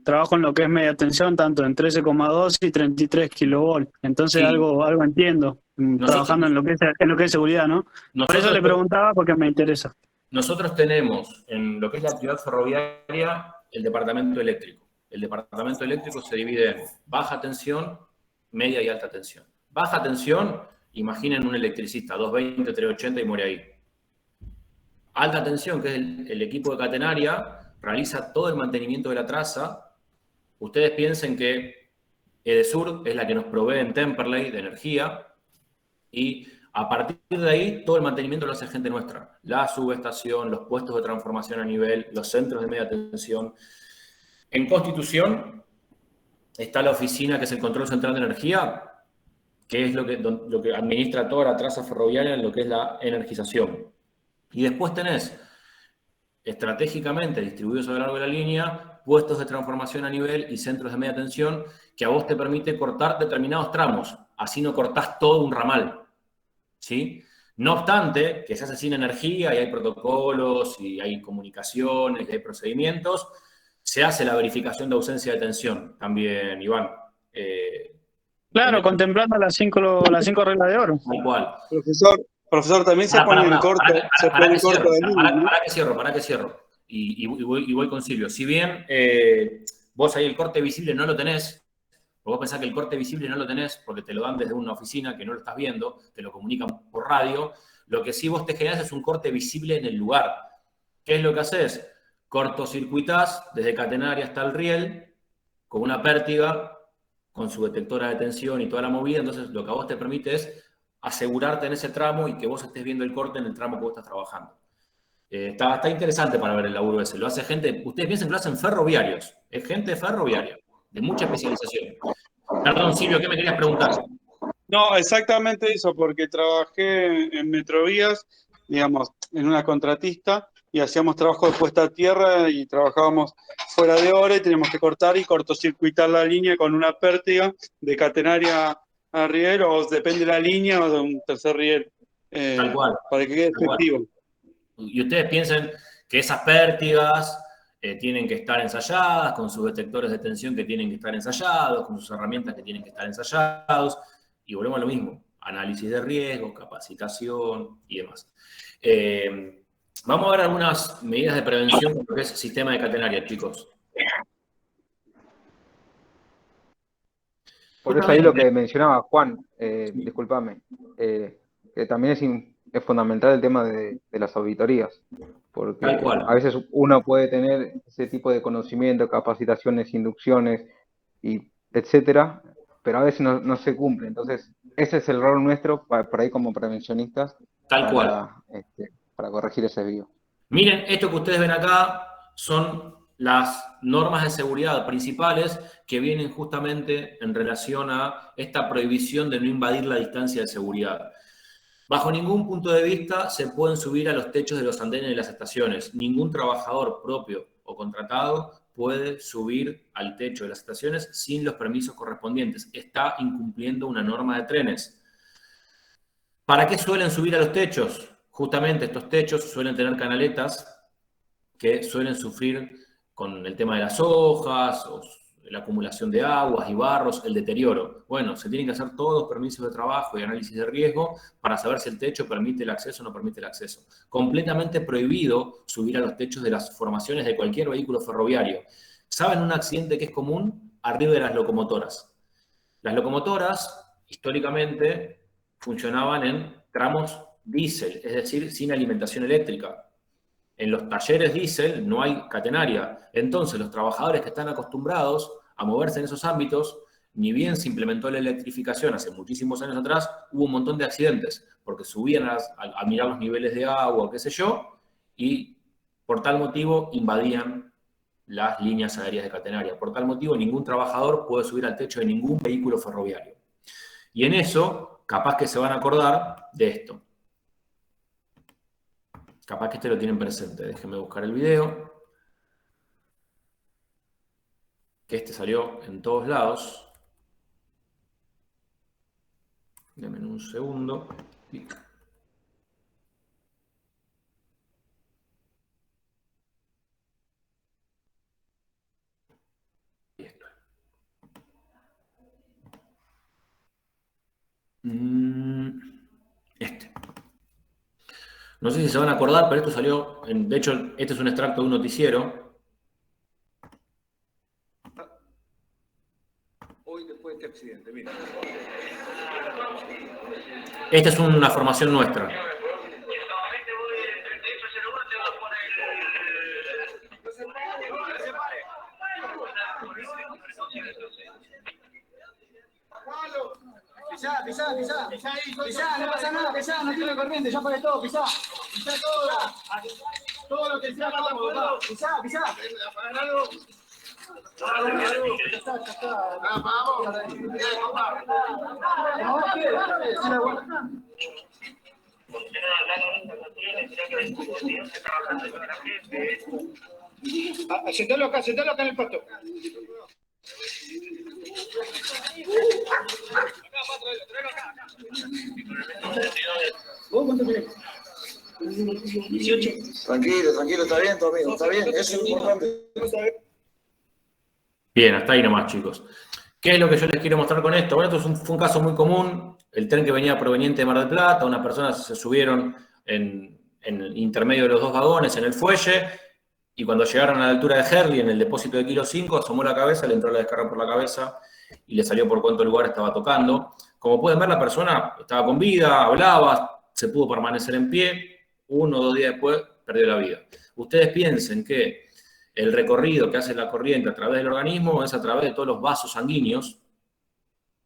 trabajo en lo que es media tensión, tanto en 13,2 y 33 kilovolts. Entonces sí, algo entiendo, trabajando en lo que es seguridad, ¿no? Por eso le preguntaba porque me interesa. Nosotros tenemos en lo que es la actividad ferroviaria el departamento eléctrico. El departamento eléctrico se divide en baja tensión, media y alta tensión. Baja tensión, imaginen un electricista, 220, 380 y muere ahí. Alta tensión, que es el equipo de catenaria, realiza todo el mantenimiento de la traza. Ustedes piensen que Edesur es la que nos provee en Temperley de energía y a partir de ahí todo el mantenimiento lo hace gente nuestra. La subestación, los puestos de transformación a nivel, los centros de media tensión. En Constitución está la oficina que es el Control Central de Energía, que es lo que administra toda la traza ferroviaria en lo que es la energización. Y después tenés, estratégicamente distribuidos a lo largo de la línea, puestos de transformación a nivel y centros de media tensión que a vos te permite cortar determinados tramos. Así no cortás todo un ramal, ¿sí? No obstante, que se hace sin energía y hay protocolos y hay comunicaciones y hay procedimientos, se hace la verificación de ausencia de tensión también, Iván. Claro, contemplando las 5 reglas de oro. Tal cual. Profesor, también se pone en corto. Para que cierro. Y voy con Silvio. Si bien vos ahí el corte visible no lo tenés, o vos pensás que el corte visible no lo tenés porque te lo dan desde una oficina que no lo estás viendo, te lo comunican por radio, lo que sí vos te generás es un corte visible en el lugar. ¿Qué es lo que haces? Cortocircuitás desde catenaria hasta el riel con una pértiga, con su detectora de tensión y toda la movida. Entonces lo que a vos te permite es asegurarte en ese tramo y que vos estés viendo el corte en el tramo que vos estás trabajando. Está interesante para ver el laburo ese. Lo hace gente, ustedes piensan que lo hacen ferroviarios. Es gente ferroviaria, de mucha especialización. Perdón, Silvio, ¿qué me querías preguntar? No, exactamente eso, porque trabajé en Metrovías, digamos, en una contratista, y hacíamos trabajo de puesta a tierra y trabajábamos fuera de hora y teníamos que cortar y cortocircuitar la línea con una pértiga de catenaria a riel, o depende de la línea, o de un tercer riel. Tal cual. Para que quede efectivo. Y ustedes piensen que esas pértigas tienen que estar ensayadas, con sus detectores de tensión que tienen que estar ensayados, con sus herramientas que tienen que estar ensayados, y volvemos a lo mismo, análisis de riesgo, capacitación y demás. Vamos a ver algunas medidas de prevención con lo que es el sistema de catenaria, chicos. Por eso ahí lo que mencionaba Juan, discúlpame, que también es fundamental el tema de las auditorías, porque a veces uno puede tener ese tipo de conocimiento, capacitaciones, inducciones, etcétera, pero a veces no se cumple. Entonces, ese es el rol nuestro por ahí como prevencionistas. Tal cual. Para corregir ese desvío. Miren, esto que ustedes ven acá son las normas de seguridad principales que vienen justamente en relación a esta prohibición de no invadir la distancia de seguridad. Bajo ningún punto de vista se pueden subir a los techos de los andenes de las estaciones. Ningún trabajador propio o contratado puede subir al techo de las estaciones sin los permisos correspondientes. Está incumpliendo una norma de trenes. ¿Para qué suelen subir a los techos? Justamente estos techos suelen tener canaletas que suelen sufrir con el tema de las hojas, o la acumulación de aguas y barros, el deterioro. Bueno, se tienen que hacer todos los permisos de trabajo y análisis de riesgo para saber si el techo permite el acceso o no permite el acceso. Completamente prohibido subir a los techos de las formaciones de cualquier vehículo ferroviario. ¿Saben un accidente que es común? Arriba de las locomotoras. Las locomotoras, históricamente, funcionaban en tramos diésel, es decir, sin alimentación eléctrica. En los talleres diésel no hay catenaria. Entonces, los trabajadores que están acostumbrados a moverse en esos ámbitos, ni bien se implementó la electrificación hace muchísimos años atrás, hubo un montón de accidentes, porque subían a mirar los niveles de agua, qué sé yo, y por tal motivo invadían las líneas aéreas de catenaria. Por tal motivo, ningún trabajador puede subir al techo de ningún vehículo ferroviario. Y en eso, capaz que se van a acordar de esto. Capaz que lo tienen presente. Déjenme buscar el video. Que salió en todos lados. Denme un segundo. No sé si se van a acordar, pero esto salió, de hecho, este es un extracto de un noticiero. Hoy después de este accidente, mira. Esta es una formación nuestra. Pisá, no pasa nada, pisá, no tiene corriente, ya pagué todo, pisá todo lo que sea, pisá. Ya está. Sentalo acá en el pasto. ¿Vos cuánto tenés? 18. Tranquilo, está bien, tu amigo, está bien, eso es importante. Bien, hasta ahí nomás, chicos. ¿Qué es lo que yo les quiero mostrar con esto? Bueno, esto fue un caso muy común. El tren que venía proveniente de Mar del Plata, unas personas se subieron en el intermedio de los dos vagones, en el fuelle, y cuando llegaron a la altura de Herli, en el depósito de Kilo 5, asomó la cabeza, le entró la descarga por la cabeza y le salió por cuánto lugar estaba tocando. Como pueden ver, la persona estaba con vida, hablaba, se pudo permanecer en pie, 1 o 2 días después perdió la vida. Ustedes piensen que el recorrido que hace la corriente a través del organismo es a través de todos los vasos sanguíneos.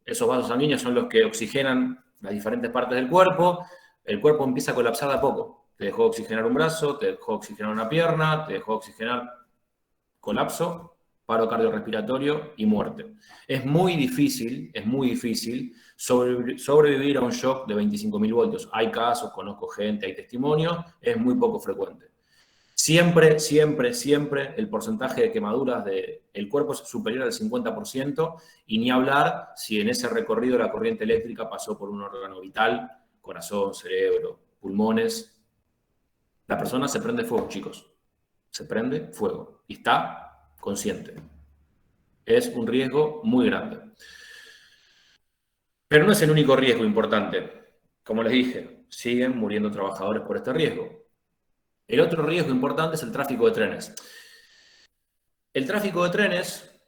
Esos vasos sanguíneos son los que oxigenan las diferentes partes del cuerpo. El cuerpo empieza a colapsar de a poco. Te dejó oxigenar un brazo, te dejó oxigenar una pierna, te dejó oxigenar colapso, paro cardiorrespiratorio y muerte. Es muy difícil sobrevivir a un shock de 25.000 voltios. Hay casos, conozco gente, hay testimonios, es muy poco frecuente. Siempre el porcentaje de quemaduras del cuerpo es superior al 50%, y ni hablar si en ese recorrido la corriente eléctrica pasó por un órgano vital, corazón, cerebro, pulmones. La persona se prende fuego, chicos. Se prende fuego y está consciente. Es un riesgo muy grande. Pero no es el único riesgo importante. Como les dije, siguen muriendo trabajadores por este riesgo. El otro riesgo importante es el tráfico de trenes. El tráfico de trenes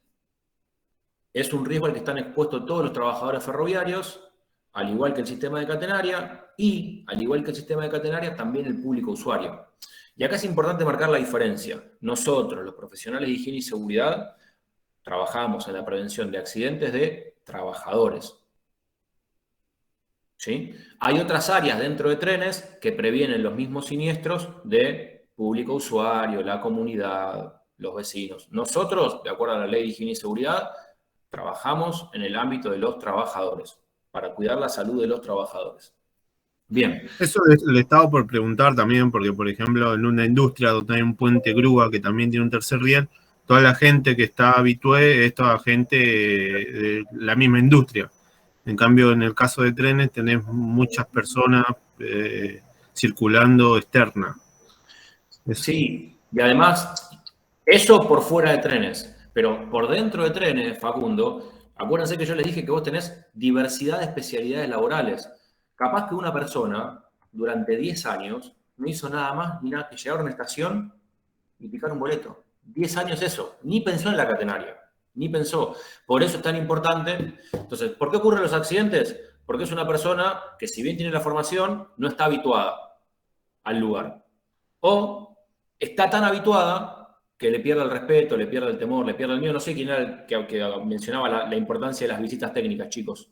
es un riesgo al que están expuestos todos los trabajadores ferroviarios, al igual que el sistema de catenaria, y al igual que el sistema de catenaria, también el público usuario. Y acá es importante marcar la diferencia. Nosotros, los profesionales de higiene y seguridad, trabajamos en la prevención de accidentes de trabajadores. ¿Sí? Hay otras áreas dentro de trenes que previenen los mismos siniestros de público usuario, la comunidad, los vecinos. Nosotros, de acuerdo a la ley de higiene y seguridad, trabajamos en el ámbito de los trabajadores, para cuidar la salud de los trabajadores. Bien. Eso le estaba por preguntar también, porque por ejemplo en una industria donde hay un puente grúa que también tiene un tercer riel, toda la gente que está habitué es toda gente de la misma industria. En cambio, en el caso de trenes tenés muchas personas circulando externa. Sí, Y además, eso por fuera de trenes, pero por dentro de trenes, Facundo, acuérdense que yo les dije que vos tenés diversidad de especialidades laborales. Capaz que una persona, durante 10 años, no hizo nada más ni nada que llegar a una estación y picar un boleto. 10 años eso, ni pensó en la catenaria, ni pensó. Por eso es tan importante. Entonces, ¿por qué ocurren los accidentes? Porque es una persona que, si bien tiene la formación, no está habituada al lugar. O está tan habituada que le pierde el respeto, le pierde el temor, le pierde el miedo. No sé quién era el que mencionaba la importancia de las visitas técnicas, chicos.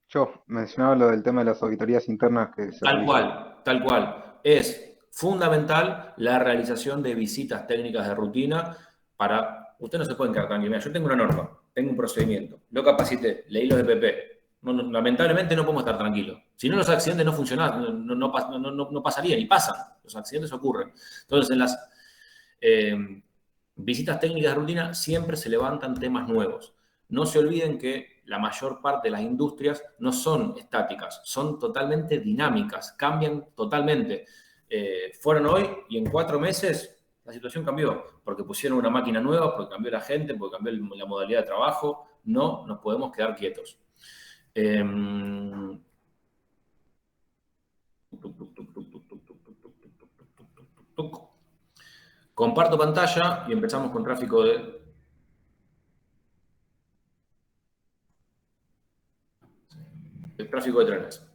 Yo mencionaba lo del tema de las auditorías internas que se Tal cual. Es fundamental la realización de visitas técnicas de rutina para... Ustedes no se pueden quedar tranquilos. Yo tengo una norma, tengo un procedimiento, lo capacité, leí los EPP. Lamentablemente no podemos estar tranquilos. Si no, los accidentes no funcionan, no pasarían, y pasan. Los accidentes ocurren. Entonces, en las visitas técnicas de rutina siempre se levantan temas nuevos. No se olviden que la mayor parte de las industrias no son estáticas, son totalmente dinámicas, cambian totalmente. Fueron hoy y en 4 meses la situación cambió, porque pusieron una máquina nueva, porque cambió la gente, porque cambió la modalidad de trabajo. No nos podemos quedar quietos. Comparto pantalla y empezamos con tráfico de... el tráfico de trenes.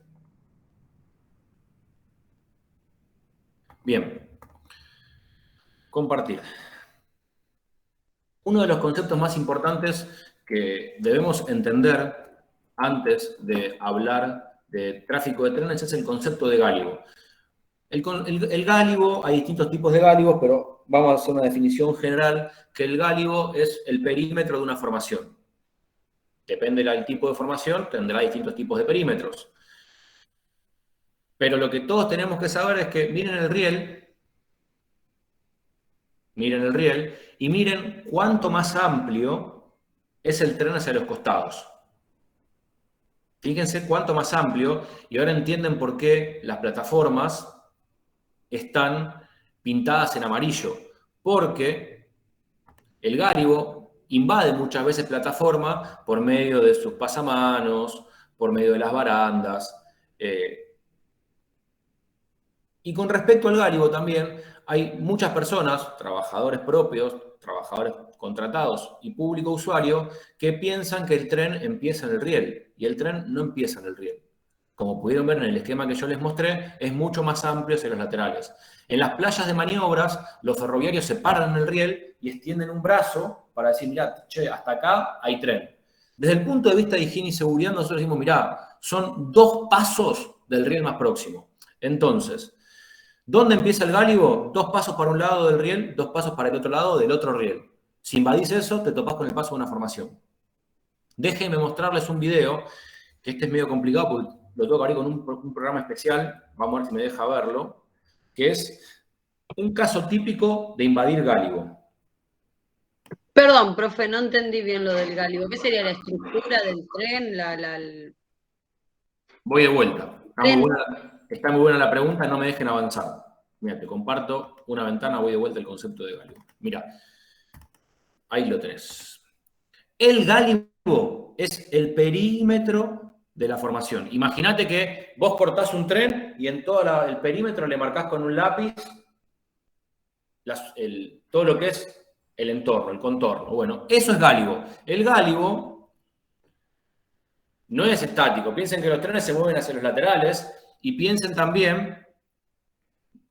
Bien. Compartir. Uno de los conceptos más importantes que debemos entender antes de hablar de tráfico de trenes es el concepto de gálibo. El gálibo, hay distintos tipos de gálibos, pero vamos a hacer una definición general, que el gálibo es el perímetro de una formación. Depende del tipo de formación, tendrá distintos tipos de perímetros. Pero lo que todos tenemos que saber es que miren el riel y miren cuánto más amplio es el tren hacia los costados. Fíjense cuánto más amplio, y ahora entienden por qué las plataformas están pintadas en amarillo. Porque el gálibo invade muchas veces plataforma por medio de sus pasamanos, por medio de las barandas. Y con respecto al gálibo también, hay muchas personas, trabajadores propios, trabajadores contratados y público usuario, que piensan que el tren empieza en el riel, y el tren no empieza en el riel. Como pudieron ver en el esquema que yo les mostré, es mucho más amplio hacia los laterales. En las playas de maniobras, los ferroviarios se paran en el riel y extienden un brazo para decir, mirá, che, hasta acá hay tren. Desde el punto de vista de higiene y seguridad, nosotros decimos, mirá, son 2 pasos del riel más próximo. Entonces, ¿dónde empieza el gálibo? 2 pasos para un lado del riel, 2 pasos para el otro lado del otro riel. Si invadís eso, te topás con el paso de una formación. Déjenme mostrarles un video, que este es medio complicado porque lo tengo que abrir con un programa especial, vamos a ver si me deja verlo, que es un caso típico de invadir gálibo. Perdón, profe, no entendí bien lo del gálibo. ¿Qué sería la estructura del tren? Voy de vuelta. Está muy buena la pregunta, no me dejen avanzar. Mira, te comparto una ventana, voy de vuelta al concepto de gálibo. Mira, ahí lo tenés. El gálibo es el perímetro de la formación. Imagínate que vos cortás un tren y en todo el perímetro le marcás con un lápiz todo lo que es el entorno, el contorno. Bueno, eso es gálibo. El gálibo no es estático. Piensen que los trenes se mueven hacia los laterales y piensen también,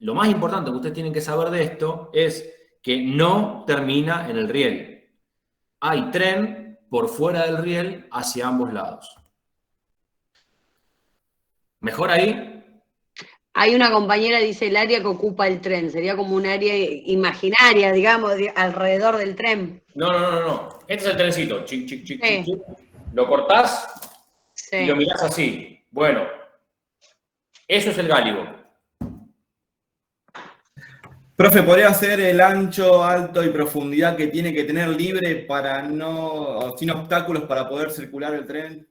lo más importante que ustedes tienen que saber de esto es que no termina en el riel. Hay tren por fuera del riel hacia ambos lados. ¿Mejor ahí? Hay una compañera, dice, el área que ocupa el tren. Sería como un área imaginaria, digamos, alrededor del tren. No. Este es el trencito. Chic. Lo cortás y lo mirás así. Bueno, eso es el gálibo. Profe, ¿podría ser el ancho, alto y profundidad que tiene que tener libre para sin obstáculos para poder circular el tren?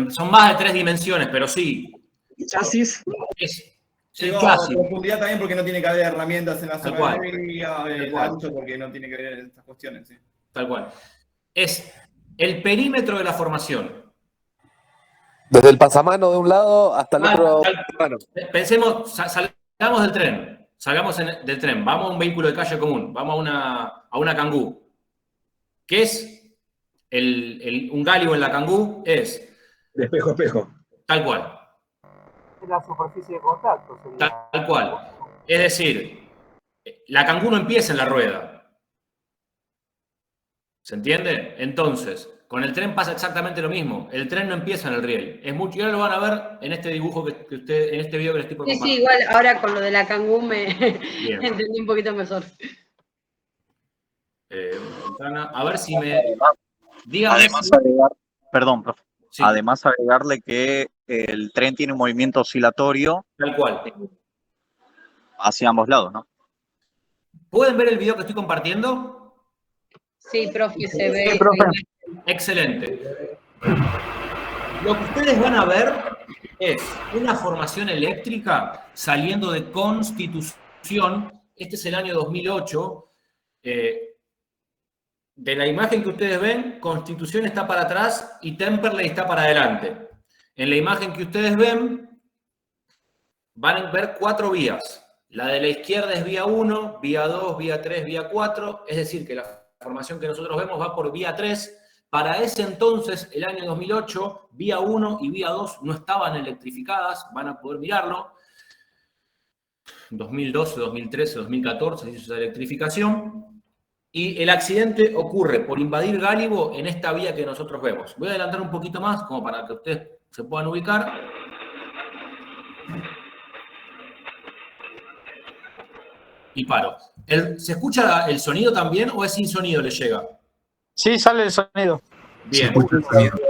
Son más de 3 dimensiones, pero sí. ¿Chasis? Llegó a clásico. profundidad también porque no tiene que haber herramientas en la Tal zona cual. de vía, Tal el cual. ancho porque no tiene que ver en estas cuestiones. Sí. Tal cual. Es el perímetro de la formación. Desde el pasamano de un lado hasta el otro. Pensemos, salgamos del tren. Salgamos del tren. Vamos a un vehículo de calle común. Vamos a una Kangoo. ¿Qué es un gálibo en la Kangoo? Es... De espejo a espejo. Tal cual. La superficie de contacto. Tal cual. Es decir, la Kangoo no empieza en la rueda. ¿Se entiende? Entonces, con el tren pasa exactamente lo mismo. El tren no empieza en el riel. Es mucho, y ahora lo van a ver en este dibujo que usted, en este video que les estoy por Sí, compartir. igual ahora con lo de la Kangoo me Bien. entendí un poquito mejor. A ver si me... Dígame. Además, perdón, profe. Sí. Además, agregarle que el tren tiene un movimiento oscilatorio. Tal cual. Hacia ambos lados, ¿no? ¿Pueden ver el video que estoy compartiendo? Sí, profe, se ve. Sí, profe. Excelente. Lo que ustedes van a ver es una formación eléctrica saliendo de Constitución. Este es el año 2008. De la imagen que ustedes ven, Constitución está para atrás y Temperley está para adelante. En la imagen que ustedes ven, van a ver 4 vías. La de la izquierda es vía 1, vía 2, vía 3, vía 4. Es decir, que la formación que nosotros vemos va por vía 3. Para ese entonces, el año 2008, vía 1 y vía 2 no estaban electrificadas. Van a poder mirarlo. 2012, 2013, 2014 se hizo esa electrificación. Y el accidente ocurre por invadir gálibo en esta vía que nosotros vemos. Voy a adelantar un poquito más, como para que ustedes se puedan ubicar. Y paro. ¿Se escucha el sonido también o es sin sonido le llega? Sí, sale el sonido. Bien,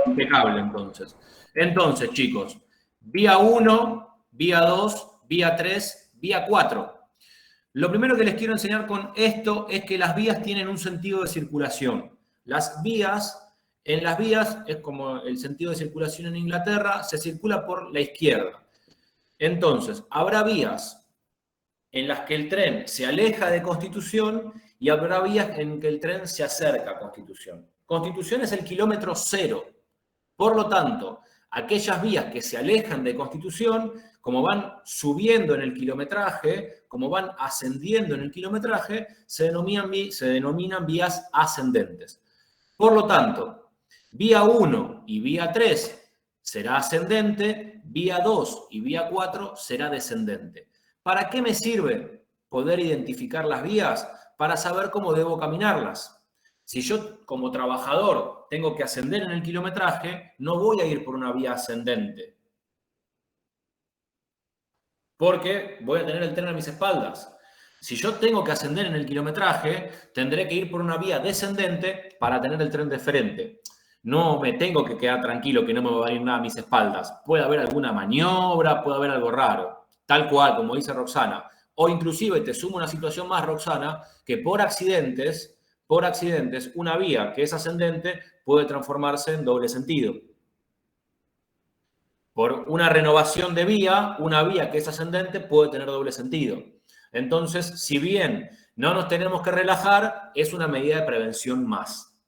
impecable entonces. Entonces, chicos, vía 1, vía 2, vía 3, vía 4. Lo primero que les quiero enseñar con esto es que las vías tienen un sentido de circulación. En las vías, es como el sentido de circulación en Inglaterra, se circula por la izquierda. Entonces, habrá vías en las que el tren se aleja de Constitución y habrá vías en que el tren se acerca a Constitución. Constitución es el kilómetro 0. Por lo tanto, aquellas vías que se alejan de Constitución, como van subiendo en el kilometraje, como van ascendiendo en el kilometraje, se denominan vías ascendentes. Por lo tanto, vía 1 y vía 3 será ascendente, vía 2 y vía 4 será descendente. ¿Para qué me sirve poder identificar las vías? Para saber cómo debo caminarlas. Si yo, como trabajador, tengo que ascender en el kilometraje, no voy a ir por una vía ascendente. Porque voy a tener el tren a mis espaldas. Si yo tengo que ascender en el kilometraje, tendré que ir por una vía descendente para tener el tren de frente. No me tengo que quedar tranquilo que no me va a ir nada a mis espaldas. Puede haber alguna maniobra, puede haber algo raro. Tal cual, como dice Roxana. O inclusive te sumo una situación más, Roxana, que por accidentes, una vía que es ascendente puede transformarse en doble sentido. Por una renovación de vía, una vía que es ascendente puede tener doble sentido. Entonces, si bien no nos tenemos que relajar, es una medida de prevención más.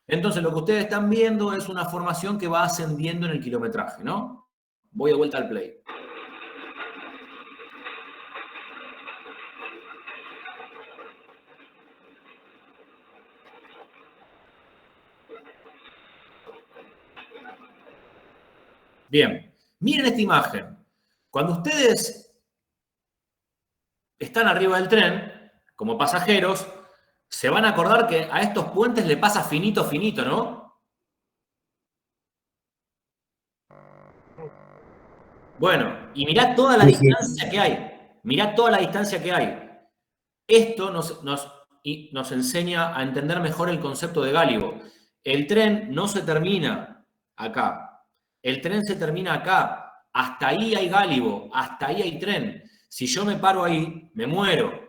Entonces, lo que ustedes están viendo es una formación que va ascendiendo en el kilometraje, ¿no? Voy de vuelta al play. Bien, miren esta imagen. Cuando ustedes están arriba del tren, como pasajeros, se van a acordar que a estos puentes le pasa finito, finito, ¿no? Bueno, y mirá toda la distancia que hay. Mirá toda la distancia que hay. Esto nos enseña a entender mejor el concepto de gálibo. El tren no se termina acá. El tren se termina acá. Hasta ahí hay gálibo, hasta ahí hay tren. Si yo me paro ahí, me muero.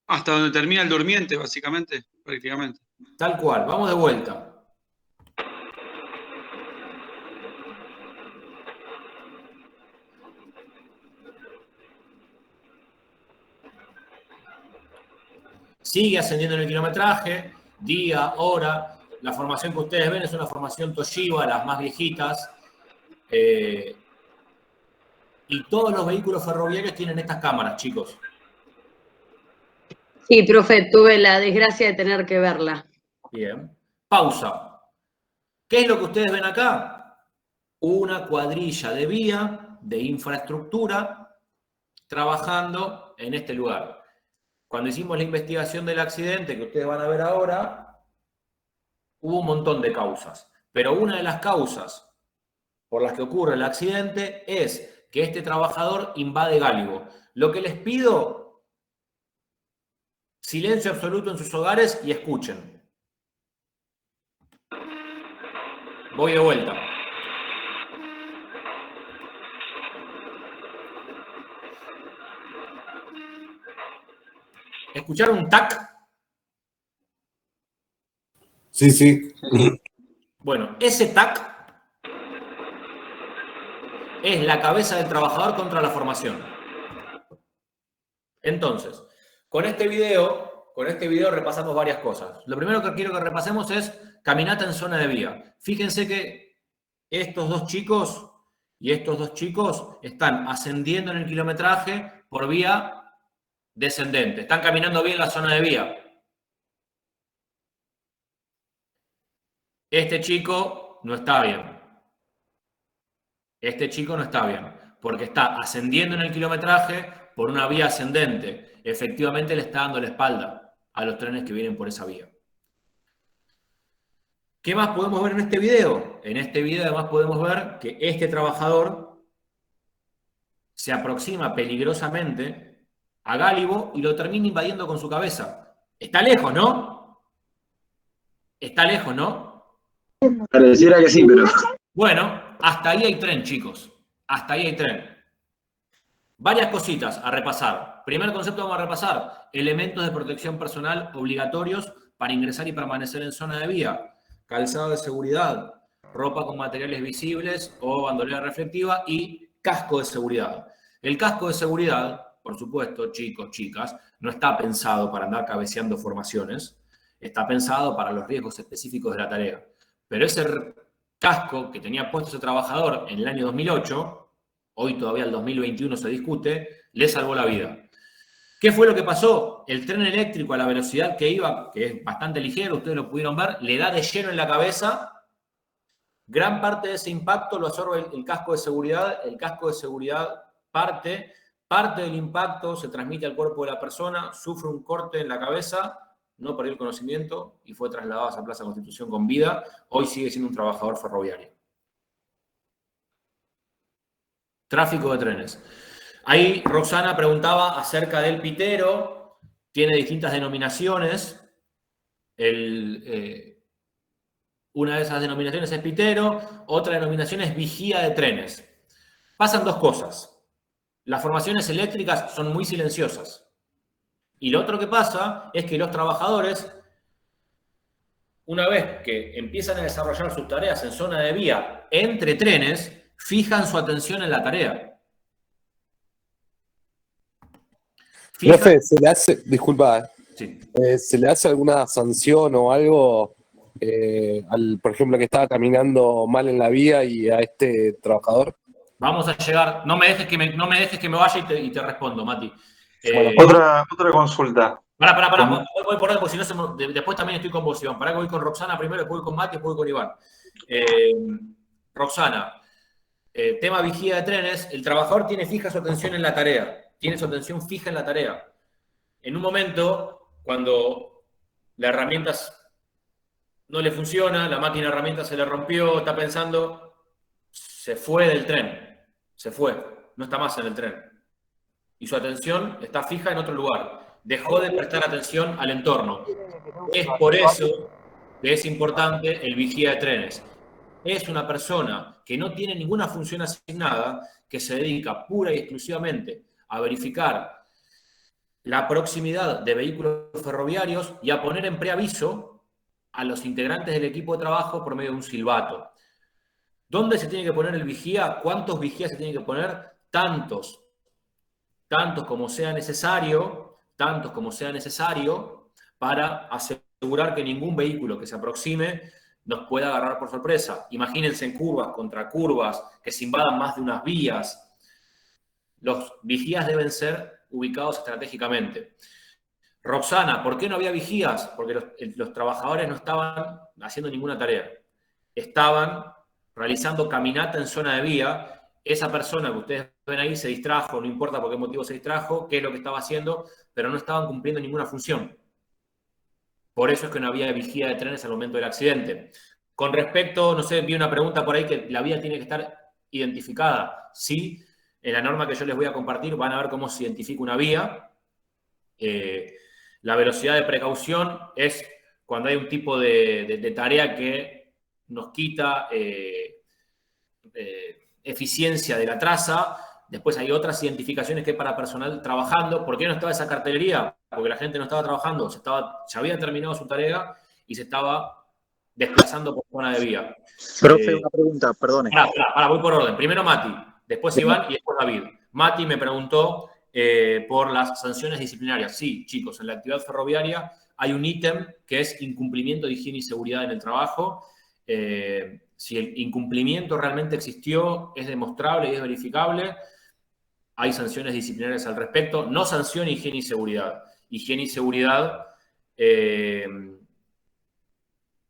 Hasta donde termina el durmiente, básicamente, prácticamente. Tal cual, vamos de vuelta. sigue ascendiendo en el kilometraje, día, hora. La formación que ustedes ven es una formación Toshiba, las más viejitas. Y todos los vehículos ferroviarios tienen estas cámaras, chicos. Sí, profe, tuve la desgracia de tener que verla. Bien. Pausa. ¿Qué es lo que ustedes ven acá? Una cuadrilla de vía, de infraestructura, trabajando en este lugar. Cuando hicimos la investigación del accidente, que ustedes van a ver ahora, hubo un montón de causas. Pero una de las causas por las que ocurre el accidente es que este trabajador invade Gálibo. Lo que les pido, silencio absoluto en sus hogares y escuchen. Voy de vuelta. ¿Escucharon un tac? Sí, sí. Bueno, ese tac es la cabeza del trabajador contra la formación. Entonces, con este video repasamos varias cosas. Lo primero que quiero que repasemos es caminata en zona de vía. Fíjense que estos dos chicos y estos dos chicos están ascendiendo en el kilometraje por vía descendente. Están caminando bien la zona de vía. Este chico no está bien. Este chico no está bien, porque está ascendiendo en el kilometraje por una vía ascendente. Efectivamente le está dando la espalda a los trenes que vienen por esa vía. ¿Qué más podemos ver en este video? En este video además podemos ver que este trabajador se aproxima peligrosamente a Gálibo y lo termina invadiendo con su cabeza. Está lejos, ¿no? Está lejos, ¿no? Pareciera que sí, pero... Bueno, hasta ahí hay tren, chicos. Hasta ahí hay tren. Varias cositas a repasar. Primer concepto vamos a repasar. Elementos de protección personal obligatorios para ingresar y permanecer en zona de vía. Calzado de seguridad, ropa con materiales visibles o bandolera reflectiva y casco de seguridad. El casco de seguridad, por supuesto, chicos, chicas, no está pensado para andar cabeceando formaciones. Está pensado para los riesgos específicos de la tarea. Pero ese casco que tenía puesto ese trabajador en el año 2008, hoy todavía el 2021 se discute, le salvó la vida. ¿Qué fue lo que pasó? El tren eléctrico a la velocidad que iba, que es bastante ligero, ustedes lo pudieron ver, le da de lleno en la cabeza. Gran parte de ese impacto lo absorbe el casco de seguridad. El casco de seguridad parte del impacto se transmite al cuerpo de la persona, sufre un corte en la cabeza, no perdió el conocimiento y fue trasladado a esa Plaza Constitución con vida. Hoy sigue siendo un trabajador ferroviario. Tráfico de trenes. Ahí Roxana preguntaba acerca del pitero. Tiene distintas denominaciones. Una de esas denominaciones es pitero, otra denominación es vigía de trenes. Pasan dos cosas. Las formaciones eléctricas son muy silenciosas. Y lo otro que pasa es que los trabajadores, una vez que empiezan a desarrollar sus tareas en zona de vía entre trenes, fijan su atención en la tarea. Profe, ¿se le hace, disculpa, Sí. ¿Se le hace alguna sanción o algo por ejemplo, que estaba caminando mal en la vía y a este trabajador? Vamos a llegar, no me dejes que me vaya y te respondo, Mati. Otra consulta. Pará, voy por ahí, porque si no, después también estoy con vos, Iván. Pará que voy con Roxana primero, después voy con Mati, después voy con Iván. Roxana, tema vigía de trenes, el trabajador tiene fija su atención en la tarea, tiene su atención fija en la tarea. En un momento, cuando la herramienta no le funciona, la máquina de herramientas se le rompió, está pensando, se fue del tren, se fue, no está más en el tren. Y su atención está fija en otro lugar. Dejó de prestar atención al entorno. Es por eso que es importante el vigía de trenes. Es una persona que no tiene ninguna función asignada, que se dedica pura y exclusivamente a verificar la proximidad de vehículos ferroviarios y a poner en preaviso a los integrantes del equipo de trabajo por medio de un silbato. ¿Dónde se tiene que poner el vigía? ¿Cuántos vigías se tienen que poner? Tantos como sea necesario, para asegurar que ningún vehículo que se aproxime nos pueda agarrar por sorpresa. Imagínense en curvas, contra curvas, que se invadan más de unas vías. Los vigías deben ser ubicados estratégicamente. Roxana, ¿por qué no había vigías? Porque los trabajadores no estaban haciendo ninguna tarea. Estaban realizando caminata en zona de vía. Esa persona que ustedes ven ahí se distrajo, no importa por qué motivo se distrajo, qué es lo que estaba haciendo, pero no estaban cumpliendo ninguna función. Por eso es que no había vigía de trenes al momento del accidente. Con respecto, no sé, vi una pregunta por ahí que la vía tiene que estar identificada. Sí, en la norma que yo les voy a compartir van a ver cómo se identifica una vía. La velocidad de precaución es cuando hay un tipo de tarea que nos quita eficiencia de la traza. Después hay otras identificaciones que hay para personal trabajando. ¿Por qué no estaba esa cartelería? Porque la gente no estaba trabajando, ya había terminado su tarea y se estaba desplazando por zona de vía. Profe, una pregunta, perdone. Voy por orden. Primero Mati, después Iván y después David. Mati me preguntó por las sanciones disciplinarias. Sí, chicos, en la actividad ferroviaria hay un ítem que es incumplimiento de higiene y seguridad en el trabajo. Si el incumplimiento realmente existió, es demostrable y es verificable, hay sanciones disciplinarias al respecto. No sanciona higiene y seguridad. Higiene y seguridad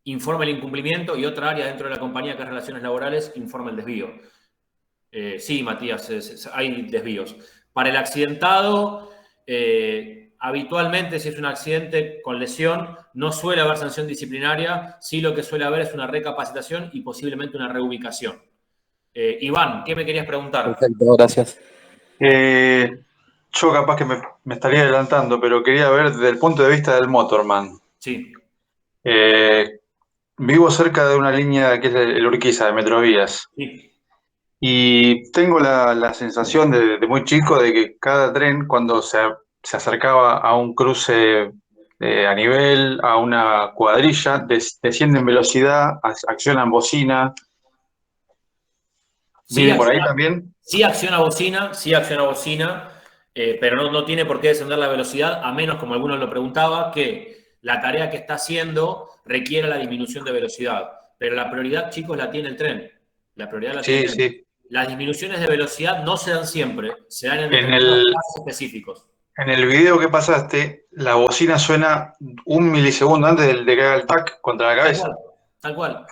informa el incumplimiento y otra área dentro de la compañía que es relaciones laborales informa el desvío. Sí, Matías, hay desvíos. Para el accidentado, habitualmente si es un accidente con lesión, no suele haber sanción disciplinaria, sí lo que suele haber es una recapacitación y posiblemente una reubicación. Iván, ¿qué me querías preguntar? Perfecto, gracias. Yo capaz que me estaría adelantando, pero quería ver desde el punto de vista del motorman. Sí. Vivo cerca de una línea que es el Urquiza, de Metrovías. Sí. Y tengo la sensación de muy chico de que cada tren, cuando se acercaba a un cruce a nivel, a una cuadrilla, desciende en velocidad, accionan bocina. Sí, por ahí también. Sí acciona bocina, pero no tiene por qué descender la velocidad, a menos, como algunos lo preguntaba, que la tarea que está haciendo requiera la disminución de velocidad. Pero la prioridad, chicos, la tiene el tren. La prioridad la tiene el tren. Sí. Las disminuciones de velocidad no se dan siempre, se dan en determinados casos específicos. En el video que pasaste, la bocina suena 1 milisegundo antes de que haga el tac contra la cabeza. Tal cual.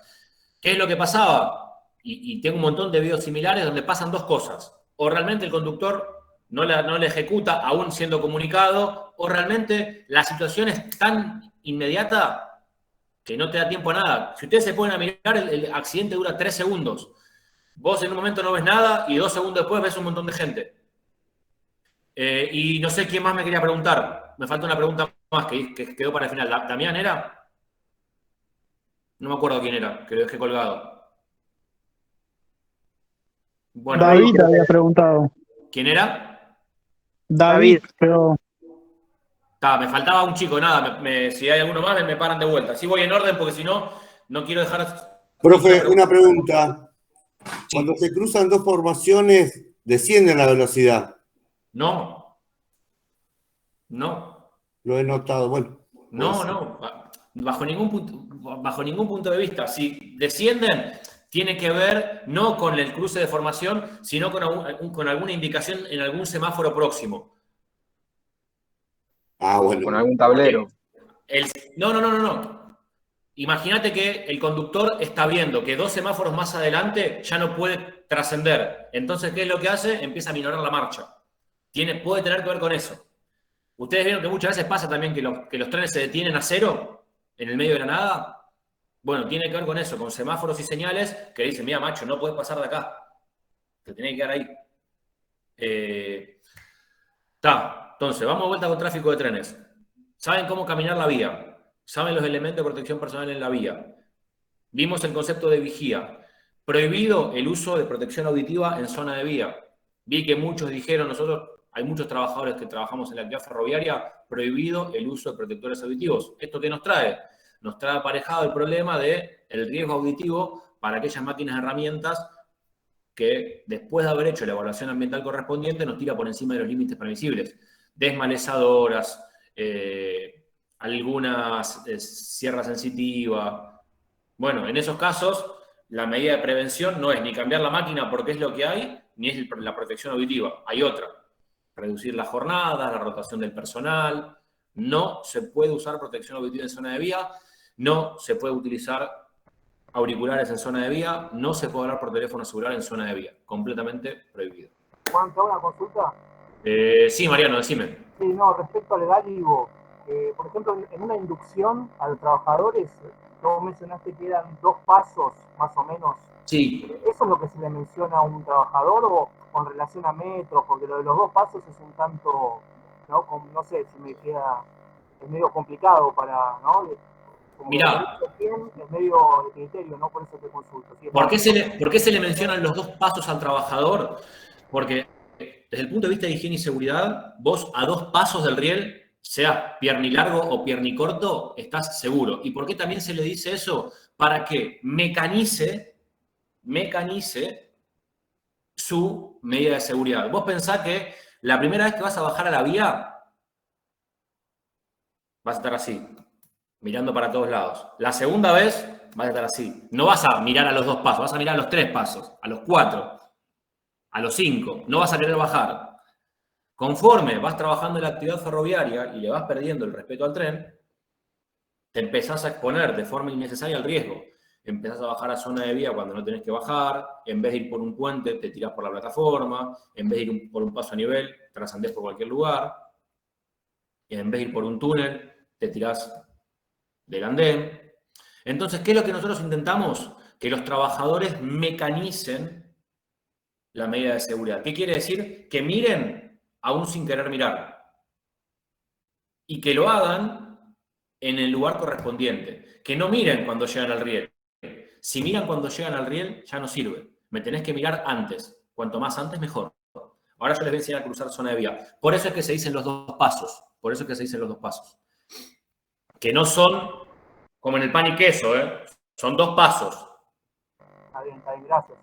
¿Qué es lo que pasaba? Y tengo un montón de videos similares donde pasan dos cosas. O realmente el conductor no la ejecuta aún siendo comunicado, o realmente la situación es tan inmediata que no te da tiempo a nada. Si ustedes se ponen a mirar, el accidente dura 3 segundos. Vos en un momento no ves nada y 2 segundos después ves un montón de gente. Y no sé quién más me quería preguntar. Me falta una pregunta más que quedó para el final. ¿Damián era? No me acuerdo quién era, que lo dejé colgado. Bueno, David había preguntado. ¿Quién era? David, pero... Me faltaba un chico, nada. Si hay alguno más, me paran de vuelta. Sí voy en orden porque si no, no quiero dejar... Profe, una pregunta. Cuando se cruzan dos formaciones, ¿desciende la velocidad? No. Lo he notado, bueno. No. Bajo ningún punto de vista. Si descienden, tiene que ver no con el cruce de formación, sino con alguna indicación en algún semáforo próximo. Bueno. Con algún tablero. No. Imagínate que el conductor está viendo que 2 semáforos más adelante ya no puede trascender. Entonces, ¿qué es lo que hace? Empieza a minorar la marcha. Puede tener que ver con eso. ¿Ustedes vieron que muchas veces pasa también que los trenes se detienen a cero en el medio de la nada? Bueno, tiene que ver con eso, con semáforos y señales que dicen, mira, macho, no puedes pasar de acá. Te tenés que quedar ahí. Entonces, vamos de vuelta con tráfico de trenes. ¿Saben cómo caminar la vía? ¿Saben los elementos de protección personal en la vía? Vimos el concepto de vigía. Prohibido el uso de protección auditiva en zona de vía. Vi que muchos dijeron, hay muchos trabajadores que trabajamos en la actividad ferroviaria, prohibido el uso de protectores auditivos. ¿Esto qué nos trae? Nos trae aparejado el problema del riesgo auditivo para aquellas máquinas de herramientas que, después de haber hecho la evaluación ambiental correspondiente, nos tira por encima de los límites permisibles. Desmalezadoras, algunas sierra sensitiva. Bueno, en esos casos, la medida de prevención no es ni cambiar la máquina porque es lo que hay, ni es la protección auditiva. Hay otra. Reducir las jornadas, la rotación del personal. No se puede usar protección auditiva en zona de vía. No se puede utilizar auriculares en zona de vía. No se puede hablar por teléfono celular en zona de vía. Completamente prohibido. Juan, ¿te hago una consulta? Sí, Mariano, decime. Sí, no, respecto al gálibo, por ejemplo, en una inducción a los trabajadores, vos mencionaste que eran 2 pasos, más o menos. Sí. ¿Eso es lo que se le menciona a un trabajador o con relación a metros? Porque lo de los 2 pasos es un tanto, ¿no? No sé si me queda, es medio complicado para, ¿no? Mirá. Es medio de criterio, ¿no? Por eso te consulto. Sí, ¿Por qué se le mencionan los 2 pasos al trabajador? Porque desde el punto de vista de higiene y seguridad, vos a 2 pasos del riel, sea piernilargo o piernicorto, estás seguro. ¿Y por qué también se le dice eso? Para que mecanice su medida de seguridad. Vos pensás que la primera vez que vas a bajar a la vía, vas a estar así, mirando para todos lados. La segunda vez, vas a estar así. No vas a mirar a los 2 pasos, vas a mirar a los 3 pasos, a los 4, a los 5. No vas a querer bajar. Conforme vas trabajando en la actividad ferroviaria y le vas perdiendo el respeto al tren, te empezás a exponer de forma innecesaria al riesgo. Empezás a bajar a zona de vía cuando no tenés que bajar, en vez de ir por un puente, te tirás por la plataforma, en vez de ir por un paso a nivel, trasandés por cualquier lugar, y en vez de ir por un túnel, te tirás del andén. Entonces, ¿qué es lo que nosotros intentamos? Que los trabajadores mecanicen la medida de seguridad. ¿Qué quiere decir? Que miren aún sin querer mirar. Y que lo hagan en el lugar correspondiente. Que no miren cuando llegan al riel. Si miran cuando llegan al riel, ya no sirve. Me tenés que mirar antes. Cuanto más antes, mejor. Ahora yo les voy a enseñar a cruzar zona de vía. Por eso es que se dicen los 2 pasos. Por eso es que se dicen los 2 pasos. Que no son como en el pan y queso, ¿eh? Son 2 pasos. Está bien, gracias.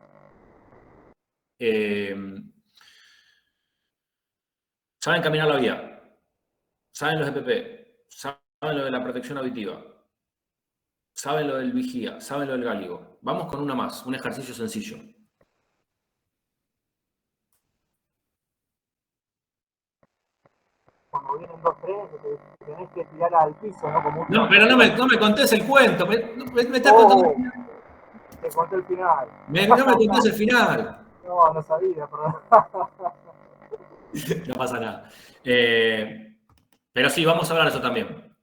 Saben caminar la vía, saben los EPP, saben lo de la protección auditiva, saben lo del vigía, saben lo del gáligo. Vamos con una más, un ejercicio sencillo. Cuando vienen 2, 3, tenés que tirar al piso, ¿no? Como no, pero no me contés el cuento, me estás contando. Te conté el final. No me contés el final. No sabía, perdón. No pasa nada. Pero sí, vamos a hablar de eso también.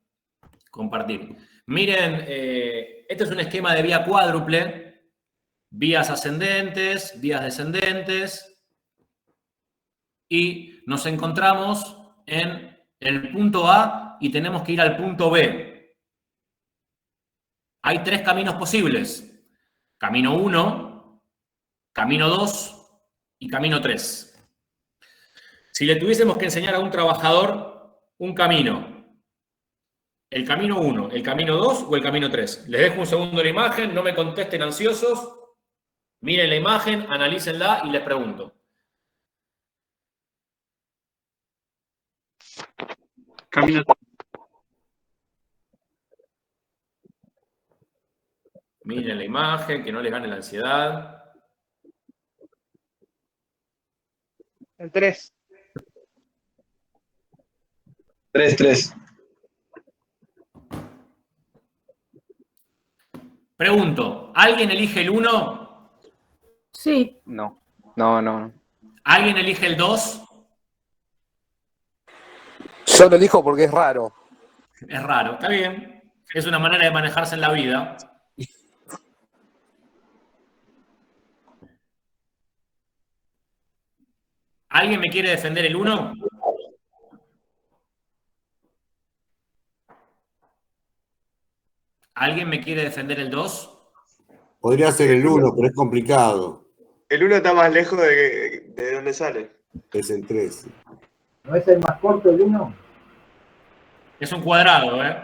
Compartir. Miren, este es un esquema de vía cuádruple. Vías ascendentes, vías descendentes. Y nos encontramos en el punto A y tenemos que ir al punto B. Hay 3 caminos posibles. Camino 1, camino 2 y camino 3. Si le tuviésemos que enseñar a un trabajador un camino, el camino 1, el camino 2 o el camino 3. Les dejo un segundo la imagen, no me contesten ansiosos. Miren la imagen, analícenla y les pregunto. Camino. Miren la imagen, que no les gane la ansiedad. El 3. 3. Pregunto, ¿alguien elige el 1? Sí. No. ¿Alguien elige el 2? Yo lo elijo porque es raro. Es raro, está bien. Es una manera de manejarse en la vida. ¿Alguien me quiere defender el 1? ¿Alguien me quiere defender el 2? Podría ser el 1, pero es complicado. El 1 está más lejos de donde sale. Es el 3. ¿No es el más corto el 1? Es un cuadrado, ¿eh?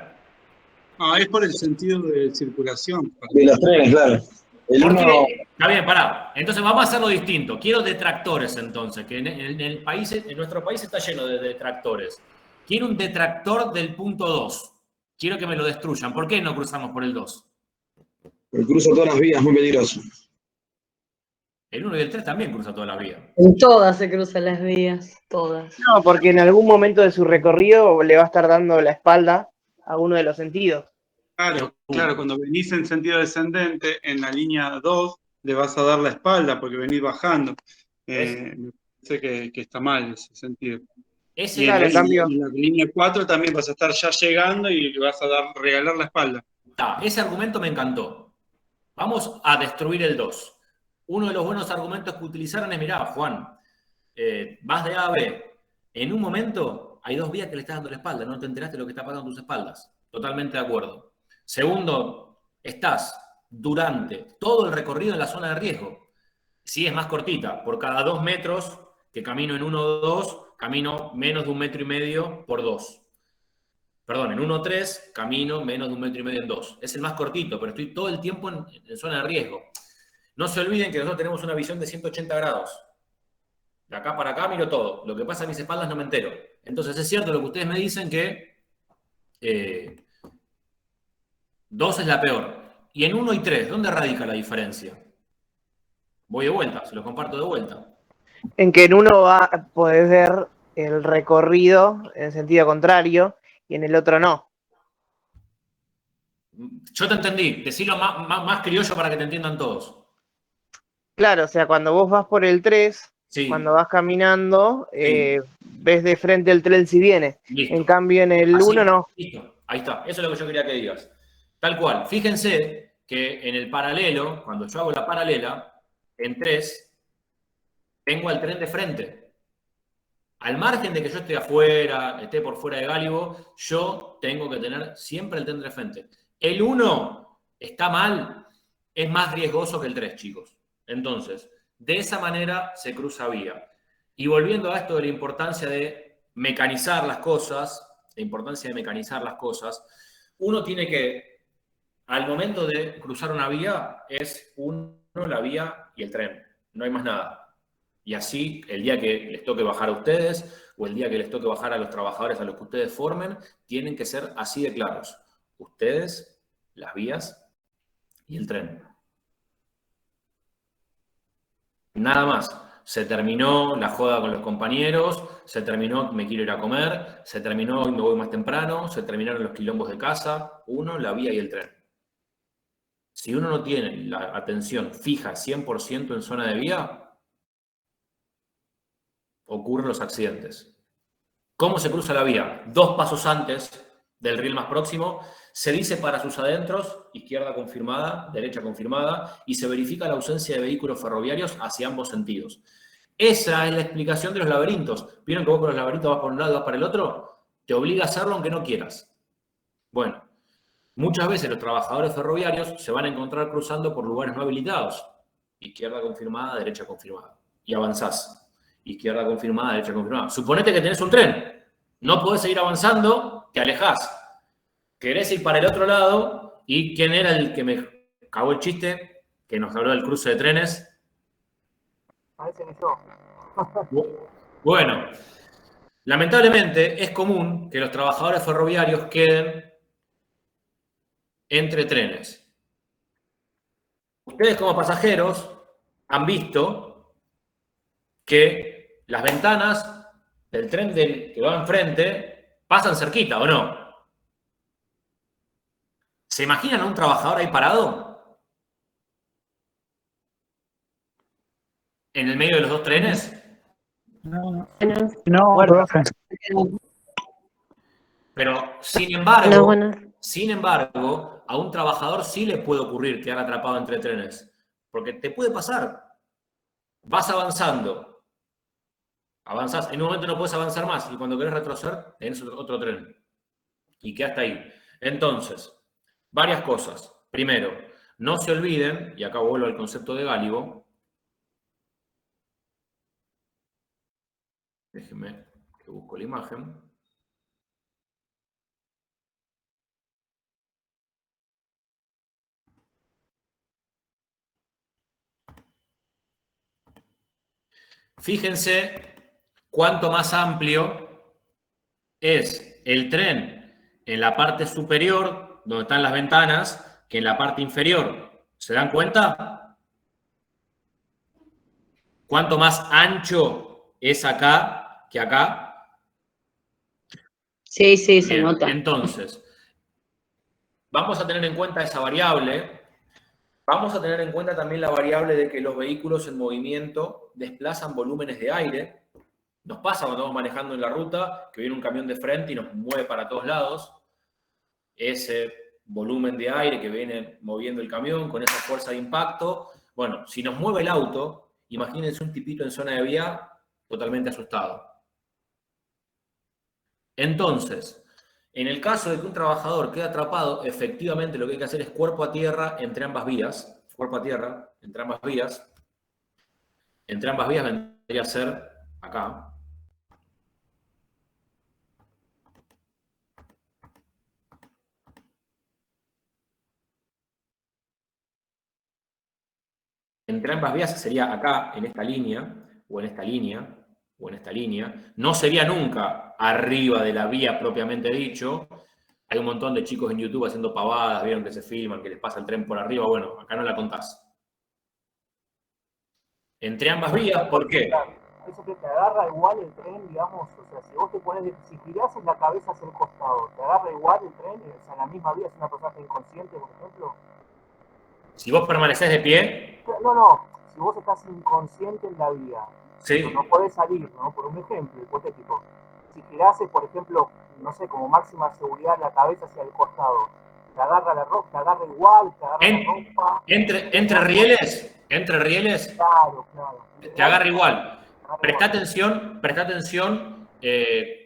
Ah, es por el sentido de circulación. De los trenes, claro. El 1... Está bien, pará. Entonces vamos a hacerlo distinto. Quiero detractores entonces, que en nuestro país está lleno de detractores. Quiero un detractor del punto 2. quiero que me lo destruyan. ¿Por qué no cruzamos por el 2? Porque cruza todas las vías, muy peligroso. El 1 y el 3 también cruzan todas las vías. En todas se cruzan las vías, todas. No, porque en algún momento de su recorrido le va a estar dando la espalda a uno de los sentidos. Claro, claro, cuando venís en sentido descendente, en la línea 2, le vas a dar la espalda porque venís bajando. Me parece que está mal ese sentido. Ese, Y claro, en cambio. en la línea 4 también vas a estar ya llegando y le vas a regalar la espalda. Ese argumento me encantó. Vamos a destruir el 2. Uno de los buenos argumentos que utilizaron es, mirá, Juan, vas de A a B. En un momento hay 2 vías que le estás dando la espalda, no te enteraste de lo que está pasando en tus espaldas. Totalmente de acuerdo. Segundo, estás durante todo el recorrido en la zona de riesgo. Sí, es más cortita. Por cada 2 metros que camino en 1 o 2, camino menos de 1,5 metros por 2. Perdón, en 1 o 3 camino menos de 1,5 metros en 2. Es el más cortito, pero estoy todo el tiempo en zona de riesgo. No se olviden que nosotros tenemos una visión de 180 grados. De acá para acá miro todo. Lo que pasa en mis espaldas no me entero. Entonces es cierto lo que ustedes me dicen que 2 es la peor. Y en 1 y 3, ¿dónde radica la diferencia? Voy de vuelta, se los comparto de vuelta. En que en uno podés ver el recorrido en sentido contrario y en el otro no. Yo te entendí. Decilo más criollo para que te entiendan todos. Claro, o sea, cuando vos vas por el 3, Sí. cuando vas caminando, Sí. ves de frente el tren si viene. Listo. En cambio, en el Así, 1 no. Listo, ahí está. Eso es lo que yo quería que digas. Tal cual. Fíjense que en el paralelo, cuando yo hago la paralela, en 3, tengo al tren de frente. Al margen de que yo esté afuera, esté por fuera de Gálibo, yo tengo que tener siempre el tren de frente. El 1 está mal, es más riesgoso que el 3, chicos. Entonces, de esa manera se cruza vía. Y volviendo a esto de la importancia de mecanizar las cosas, uno tiene que, al momento de cruzar una vía, es la vía y el tren. No hay más nada. Y así, el día que les toque bajar a ustedes, o el día que les toque bajar a los trabajadores a los que ustedes formen, tienen que ser así de claros. Ustedes, las vías y el tren. Nada más. Se terminó la joda con los compañeros, se terminó me quiero ir a comer, se terminó hoy me voy más temprano, se terminaron los quilombos de casa, la vía y el tren. Si uno no tiene la atención fija 100% en zona de vía, ocurren los accidentes. ¿Cómo se cruza la vía? 2 pasos antes del riel más próximo, se dice para sus adentros, izquierda confirmada, derecha confirmada, y se verifica la ausencia de vehículos ferroviarios hacia ambos sentidos. Esa es la explicación de los laberintos. ¿Vieron que vos con los laberintos vas por un lado y vas para el otro? Te obliga a hacerlo aunque no quieras. Bueno, muchas veces los trabajadores ferroviarios se van a encontrar cruzando por lugares no habilitados. Izquierda confirmada, derecha confirmada. Y avanzás. Izquierda confirmada, derecha confirmada. Suponete que tenés un tren. No podés seguir avanzando, te alejás. Querés ir para el otro lado. ¿Y quién era el que me cagó el chiste? Que nos habló del cruce de trenes. Bueno, lamentablemente es común que los trabajadores ferroviarios queden entre trenes. Ustedes como pasajeros han visto que las ventanas del tren que va enfrente pasan cerquita, ¿o no? ¿Se imaginan a un trabajador ahí parado? ¿En el medio de los 2 trenes? No, profe. Pero, sin embargo, a un trabajador sí le puede ocurrir quedar atrapado entre trenes. Porque te puede pasar. Vas avanzando. Avanzás. En un momento no puedes avanzar más. Y cuando querés retroceder, tenés otro tren. Y quedaste ahí. Entonces, varias cosas. Primero, no se olviden, y acá vuelvo al concepto de Gálibo. Déjenme que busco la imagen. Fíjense cuánto más amplio es el tren en la parte superior, donde están las ventanas, que en la parte inferior. ¿Se dan cuenta? ¿Cuánto más ancho es acá que acá? Sí, sí, se Bien, nota. entonces, vamos a tener en cuenta esa variable. Vamos a tener en cuenta también la variable de que los vehículos en movimiento desplazan volúmenes de aire. Nos pasa cuando vamos manejando en la ruta, que viene un camión de frente y nos mueve para todos lados. Ese volumen de aire que viene moviendo el camión con esa fuerza de impacto. Bueno, si nos mueve el auto, imagínense un tipito en zona de vía totalmente asustado. Entonces, en el caso de que un trabajador quede atrapado, efectivamente lo que hay que hacer es cuerpo a tierra entre ambas vías. Cuerpo a tierra entre ambas vías. Entre ambas vías vendría a ser acá. Entre ambas vías sería acá, en esta línea, o en esta línea, o en esta línea. No sería nunca arriba de la vía propiamente dicho. Hay un montón de chicos en YouTube haciendo pavadas, vieron que se filman, que les pasa el tren por arriba. Bueno, acá no la contás. Entre ambas vías, ¿por qué? Eso que te agarra igual el tren, digamos, o sea, si vos te pones, si girás en la cabeza hacia el costado, ¿te agarra igual el tren? O sea, en la misma vía, si una persona está inconsciente, por ejemplo. Si vos permanecés de pie. No, si vos estás inconsciente en la vía, Sí. no podés salir, ¿no? Por un ejemplo hipotético. Si girases, por ejemplo, no sé, como máxima seguridad la cabeza hacia el costado, te agarra la ropa, te agarra igual, te agarra la ropa. Entre rieles, Claro. te agarra igual. Presta atención,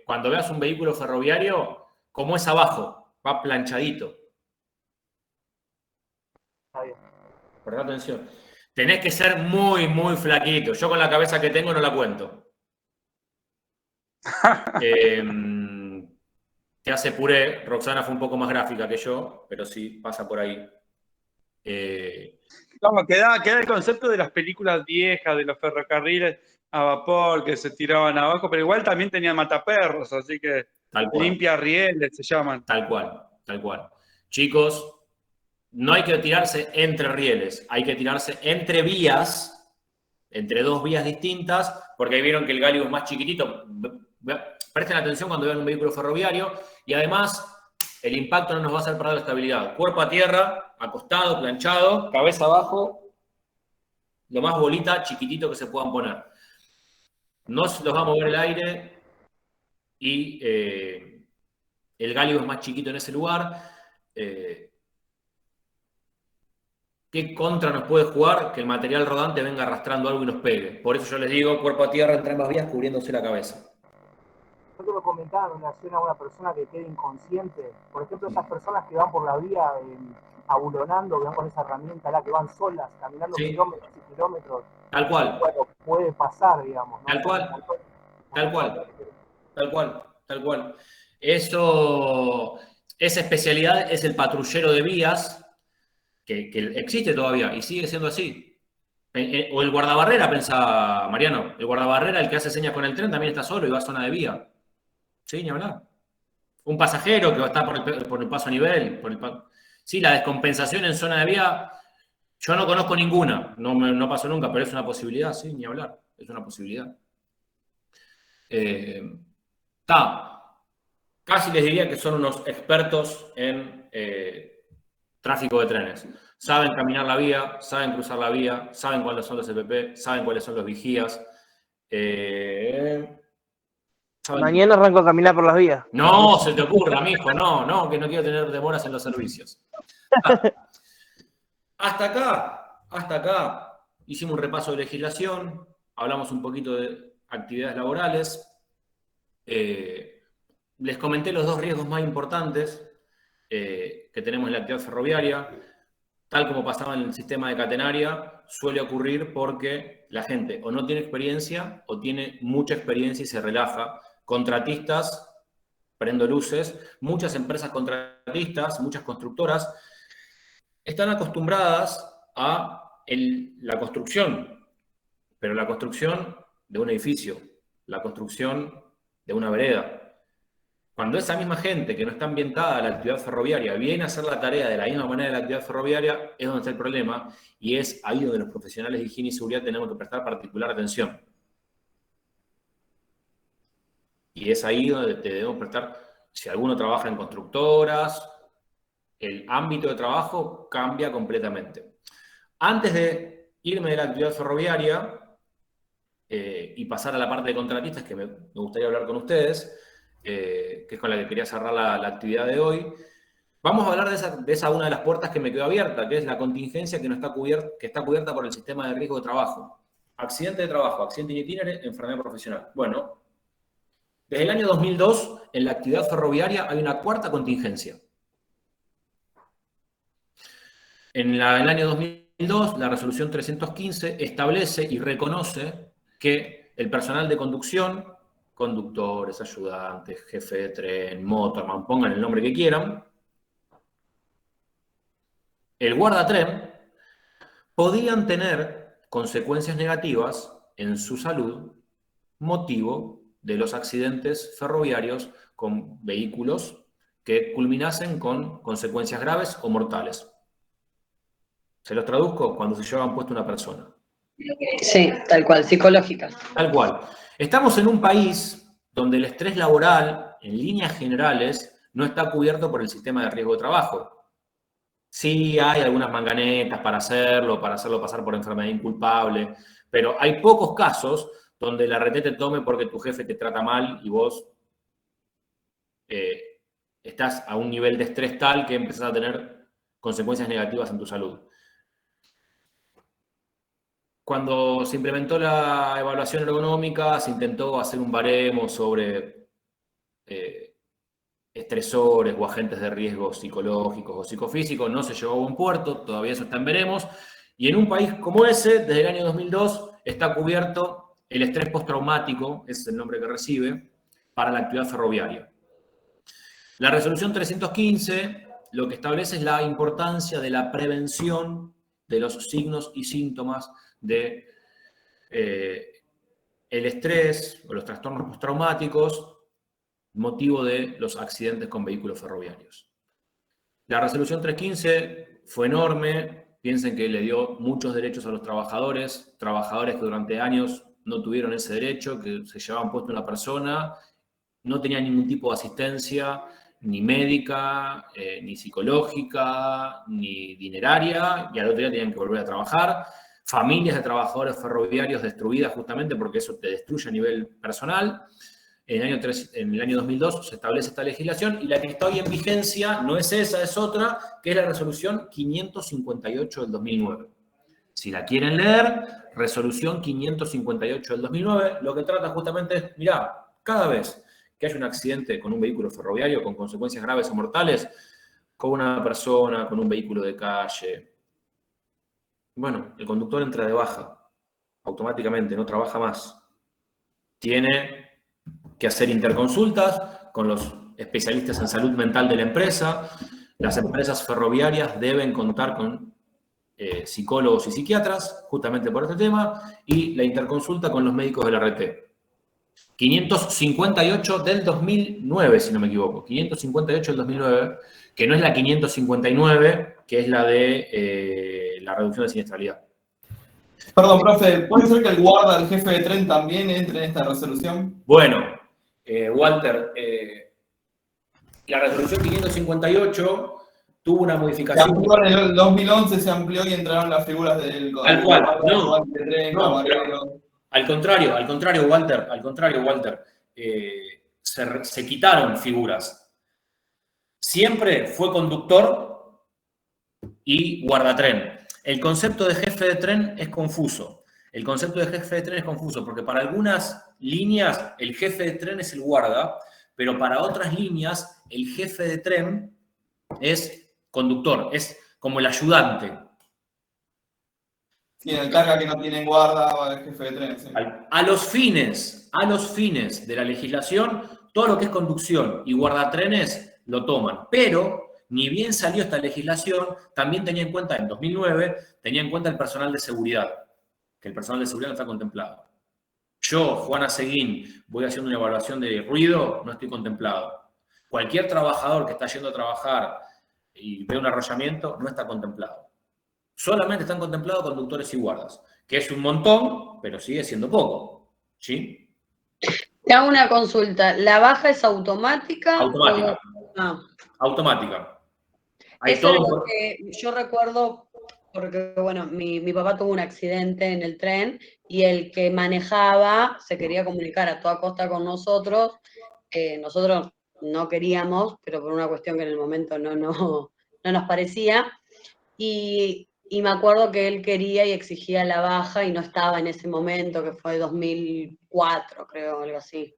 cuando veas un vehículo ferroviario, como es abajo, va planchadito. Está bien. Presta atención. Tenés que ser muy, muy flaquito. Yo con la cabeza que tengo no la cuento. Te hace puré. Roxana fue un poco más gráfica que yo, pero sí, pasa por ahí. Vamos, queda el concepto de las películas viejas, de los ferrocarriles a vapor que se tiraban abajo, pero igual también tenían mataperros, así que limpia rieles se llaman. Tal cual. Chicos, no hay que tirarse entre rieles, hay que tirarse entre vías, entre dos vías distintas, porque ahí vieron que el gálibo es más chiquitito. Presten atención cuando vean un vehículo ferroviario y además el impacto no nos va a hacer perder la estabilidad. Cuerpo a tierra, acostado, planchado, cabeza abajo, lo más bolita, chiquitito que se puedan poner. No se los va a mover el aire y el gálibo es más chiquito en ese lugar. ¿Qué contra nos puede jugar? Que el material rodante venga arrastrando algo y nos pegue. Por eso yo les digo, cuerpo a tierra entre ambas vías cubriéndose la cabeza. Yo te lo comentaba en relación a una persona que quede inconsciente. Por ejemplo, esas personas que van por la vía abulonando, que van con esa herramienta, que van solas, caminando kilómetros y kilómetros. Tal cual. Bueno, puede pasar, digamos, ¿no? Tal cual. Eso, esa especialidad es el patrullero de vías, que existe todavía y sigue siendo así. O el guardabarrera, pensaba Mariano. El guardabarrera, el que hace señas con el tren, también está solo y va a zona de vía. Sí, ni hablar. Un pasajero que va a estar por el paso a nivel. Sí, la descompensación en zona de vía, yo no conozco ninguna. No pasó nunca, pero es una posibilidad, sí, ni hablar. Es una posibilidad. Casi les diría que son unos expertos en tráfico de trenes. Saben caminar la vía, saben cruzar la vía, saben cuáles son los EPP, saben cuáles son los vigías. Mañana arranco a caminar por las vías. No, se te ocurra, mijo, no, que no quiero tener demoras en los servicios. Hasta acá hicimos un repaso de legislación, hablamos un poquito de actividades laborales. Les comenté los dos riesgos más importantes que tenemos en la actividad ferroviaria. Tal como pasaba en el sistema de catenaria, suele ocurrir porque la gente o no tiene experiencia o tiene mucha experiencia y se relaja. Contratistas, prendo luces, muchas empresas contratistas, muchas constructoras, están acostumbradas a la construcción, pero la construcción de un edificio, la construcción de una vereda. Cuando esa misma gente que no está ambientada a la actividad ferroviaria viene a hacer la tarea de la misma manera de la actividad ferroviaria, es donde está el problema, y es ahí donde los profesionales de higiene y seguridad tenemos que prestar particular atención. Y es ahí donde debemos prestar, si alguno trabaja en constructoras, el ámbito de trabajo cambia completamente. Antes de irme de la actividad ferroviaria y pasar a la parte de contratistas, que me gustaría hablar con ustedes, que es con la que quería cerrar la actividad de hoy, vamos a hablar de esa una de las puertas que me quedó abierta, que es la contingencia que está cubierta por el sistema de riesgo de trabajo. Accidente de trabajo, accidente in itinere, enfermedad profesional. Bueno, desde el año 2002, en la actividad ferroviaria hay una cuarta contingencia. En el año 2002, la resolución 315 establece y reconoce que el personal de conducción, conductores, ayudantes, jefe de tren, motorman, pongan el nombre que quieran, el guardatren, podían tener consecuencias negativas en su salud motivo de los accidentes ferroviarios con vehículos que culminasen con consecuencias graves o mortales. Se los traduzco: cuando se llevan puesto una persona. Sí, tal cual, psicológica. Tal cual. Estamos en un país donde el estrés laboral, en líneas generales, no está cubierto por el sistema de riesgo de trabajo. Sí hay algunas manganetas para hacerlo pasar por enfermedad inculpable, pero hay pocos casos donde la RT te tome porque tu jefe te trata mal y vos estás a un nivel de estrés tal que empezás a tener consecuencias negativas en tu salud. Cuando se implementó la evaluación ergonómica, se intentó hacer un baremo sobre estresores o agentes de riesgo psicológicos o psicofísicos. No se llevó a buen puerto, todavía eso está en veremos. Y en un país como ese, desde el año 2002, está cubierto el estrés postraumático, ese es el nombre que recibe, para la actividad ferroviaria. La resolución 315 lo que establece es la importancia de la prevención de los signos y síntomas de el estrés o los trastornos postraumáticos motivo de los accidentes con vehículos ferroviarios. La resolución 315 fue enorme. Piensen que le dio muchos derechos a los trabajadores que durante años no tuvieron ese derecho, que se llevaban puesto una persona, no tenían ningún tipo de asistencia, ni médica, ni psicológica, ni dineraria, y al otro día tenían que volver a trabajar. Familias de trabajadores ferroviarios destruidas justamente porque eso te destruye a nivel personal. En el año 2002 se establece esta legislación y la que está hoy en vigencia no es esa, es otra, que es la resolución 558 del 2009. Si la quieren leer, resolución 558 del 2009, lo que trata justamente es, mirá, cada vez que haya un accidente con un vehículo ferroviario con consecuencias graves o mortales, con una persona, con un vehículo de calle, bueno, el conductor entra de baja, automáticamente, no trabaja más. Tiene que hacer interconsultas con los especialistas en salud mental de la empresa. Las empresas ferroviarias deben contar con psicólogos y psiquiatras, justamente por este tema, y la interconsulta con los médicos de la RT. 558 del 2009, si no me equivoco. 558 del 2009, que no es la 559, que es la de la reducción de siniestralidad. Perdón, profe, ¿puede ser que el guarda, el jefe de tren, también entre en esta resolución? Bueno, Walter, la resolución 558 tuvo una modificación. En el 2011 se amplió y entraron las figuras del... Al cual, Al contrario, Walter. Se quitaron figuras. Siempre fue conductor y guardatren. El concepto de jefe de tren es confuso. Porque para algunas líneas el jefe de tren es el guarda, pero para otras líneas el jefe de tren es conductor, es como el ayudante. Tienen carga que no tienen guarda o el jefe de tren. Sí. A los fines de la legislación, todo lo que es conducción y guardatrenes lo toman. Pero, ni bien salió esta legislación, también tenía en cuenta, en 2009, tenía en cuenta el personal de seguridad, que el personal de seguridad no está contemplado. Yo, Juana Seguín, voy haciendo una evaluación de ruido, no estoy contemplado. Cualquier trabajador que está yendo a trabajar y ve un arrollamiento no está contemplado. Solamente están contemplados conductores y guardas, que es un montón, pero sigue siendo poco. ¿Sí? Te hago una consulta. ¿La baja es automática? Automática. Ah. Automática. Hay Eso es todo. lo que yo recuerdo, porque bueno, mi papá tuvo un accidente en el tren y el que manejaba se quería comunicar a toda costa con nosotros. Nosotros no queríamos, pero por una cuestión que en el momento no nos parecía. Y me acuerdo que él quería y exigía la baja y no estaba en ese momento, que fue 2004, creo, algo así.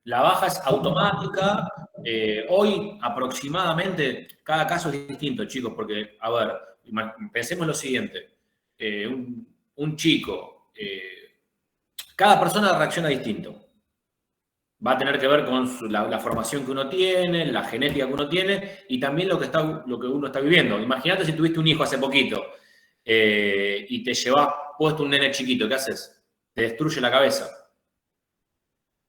La baja es automática. Hoy aproximadamente, cada caso es distinto, chicos, porque, a ver, pensemos lo siguiente. Un chico, cada persona reacciona distinto. Va a tener que ver con la formación que uno tiene, la genética que uno tiene y también lo que uno está viviendo. Imagínate si tuviste un hijo hace poquito y te llevas puesto un nene chiquito, ¿qué haces? Te destruye la cabeza.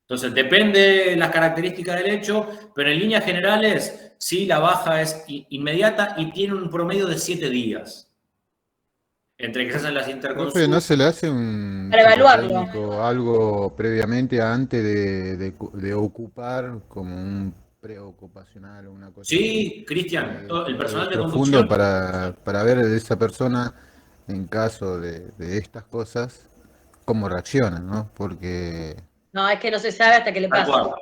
Entonces, depende de las características del hecho, pero en líneas generales, sí, la baja es inmediata y tiene un promedio de 7 días. Entre que se hacen las Profe, interconsultas. ¿no se le hace un Para evaluarlo. psicotécnico algo previamente antes de ocupar como un preocupacional o una cosa Sí, Cristian, el personal de profundo conducción. para ver a esa persona en caso de estas cosas cómo reacciona, ¿no? Porque No, es que no se sabe hasta que le Tal pasa. cual.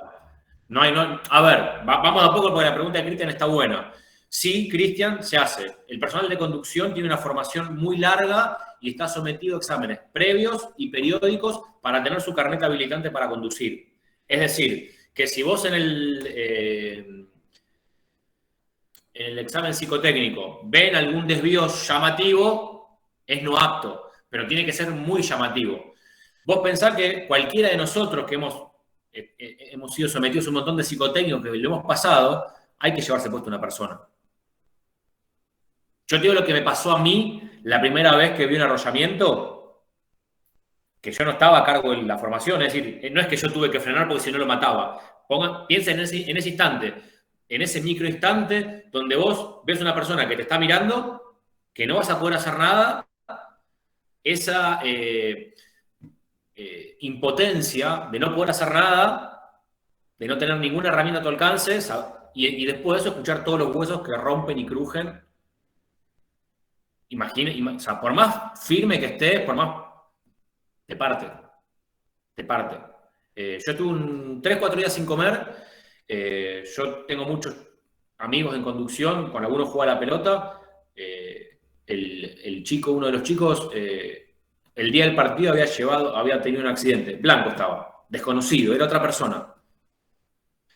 A ver, vamos a poco porque la pregunta de Cristian está buena. Sí, Cristian, se hace. El personal de conducción tiene una formación muy larga y está sometido a exámenes previos y periódicos para tener su carnet habilitante para conducir. Es decir, que si vos en el examen psicotécnico ven algún desvío llamativo, es no apto, pero tiene que ser muy llamativo. Vos pensás que cualquiera de nosotros que hemos sido sometidos a un montón de psicotécnicos que lo hemos pasado, hay que llevarse puesto una persona. Yo te digo lo que me pasó a mí la primera vez que vi un arrollamiento, que yo no estaba a cargo de la formación, es decir, no es que yo tuve que frenar porque si no lo mataba. Piensa en ese instante, en ese micro instante donde vos ves una persona que te está mirando, que no vas a poder hacer nada, esa impotencia de no poder hacer nda, de no tener ninguna herramienta a tu alcance, y después de eso escuchar todos los huesos que rompen y crujen. O sea, por más firme que estés, por más... Te parte. Yo estuve 3-4 días sin comer. Yo tengo muchos amigos en conducción, con algunos juega a la pelota. Uno de los chicos, el día del partido había tenido un accidente. Blanco estaba, desconocido, era otra persona.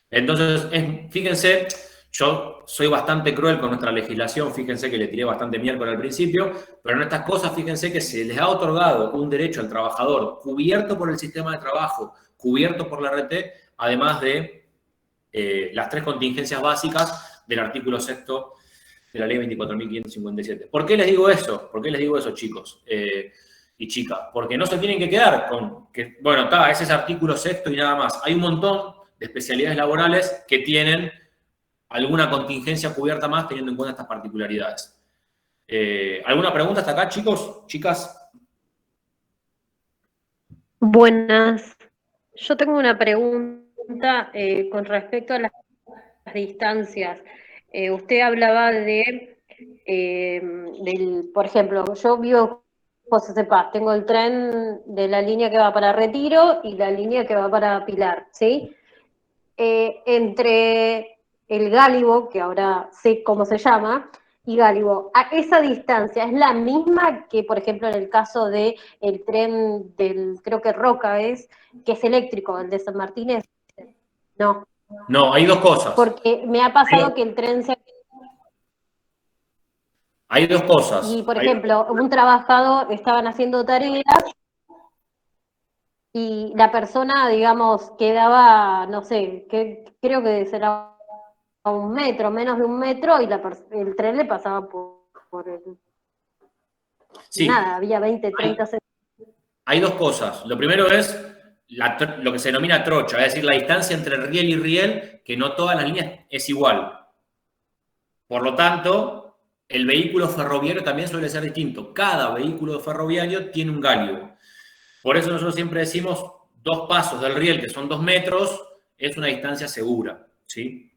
Entonces, fíjense, yo soy bastante cruel con nuestra legislación, fíjense que le tiré bastante miércoles al principio, pero en estas cosas fíjense que se les ha otorgado un derecho al trabajador cubierto por el sistema de trabajo, cubierto por la RT, además de las 3 contingencias básicas del artículo 6º de la ley 24.557. ¿Por qué les digo eso? ¿Por qué les digo eso, chicos y chicas? Porque no se tienen que quedar con que, bueno, ese es artículo 6º y nada más. Hay un montón de especialidades laborales que tienen alguna contingencia cubierta más teniendo en cuenta estas particularidades. ¿Alguna pregunta hasta acá, chicos? ¿Chicas? Buenas. Yo tengo una pregunta con respecto a las distancias. Usted hablaba por ejemplo, yo vivo en José C. Paz, tengo el tren de la línea que va para Retiro y la línea que va para Pilar, ¿sí? Entre el Gálibo, que ahora sé cómo se llama, y Gálibo, ¿a esa distancia es la misma que, por ejemplo, en el caso del tren creo que Roca que es eléctrico, el de San Martín? No. No, hay dos cosas. Porque me ha pasado que el tren se... Hay dos cosas. Y, por ejemplo, un trabajador, estaban haciendo tareas y la persona, digamos, quedaba, no sé, creo que será a 1 metro, menos de 1 metro, y el tren le pasaba por el... Sí. Nada, había 20, 30 centímetros. Hay dos cosas. Lo primero es lo que se denomina trocha, es decir, la distancia entre riel y riel, que no todas las líneas es igual. Por lo tanto, el vehículo ferroviario también suele ser distinto. Cada vehículo ferroviario tiene un gálibo. Por eso nosotros siempre decimos 2 pasos del riel, que son 2 metros, es una distancia segura, ¿sí?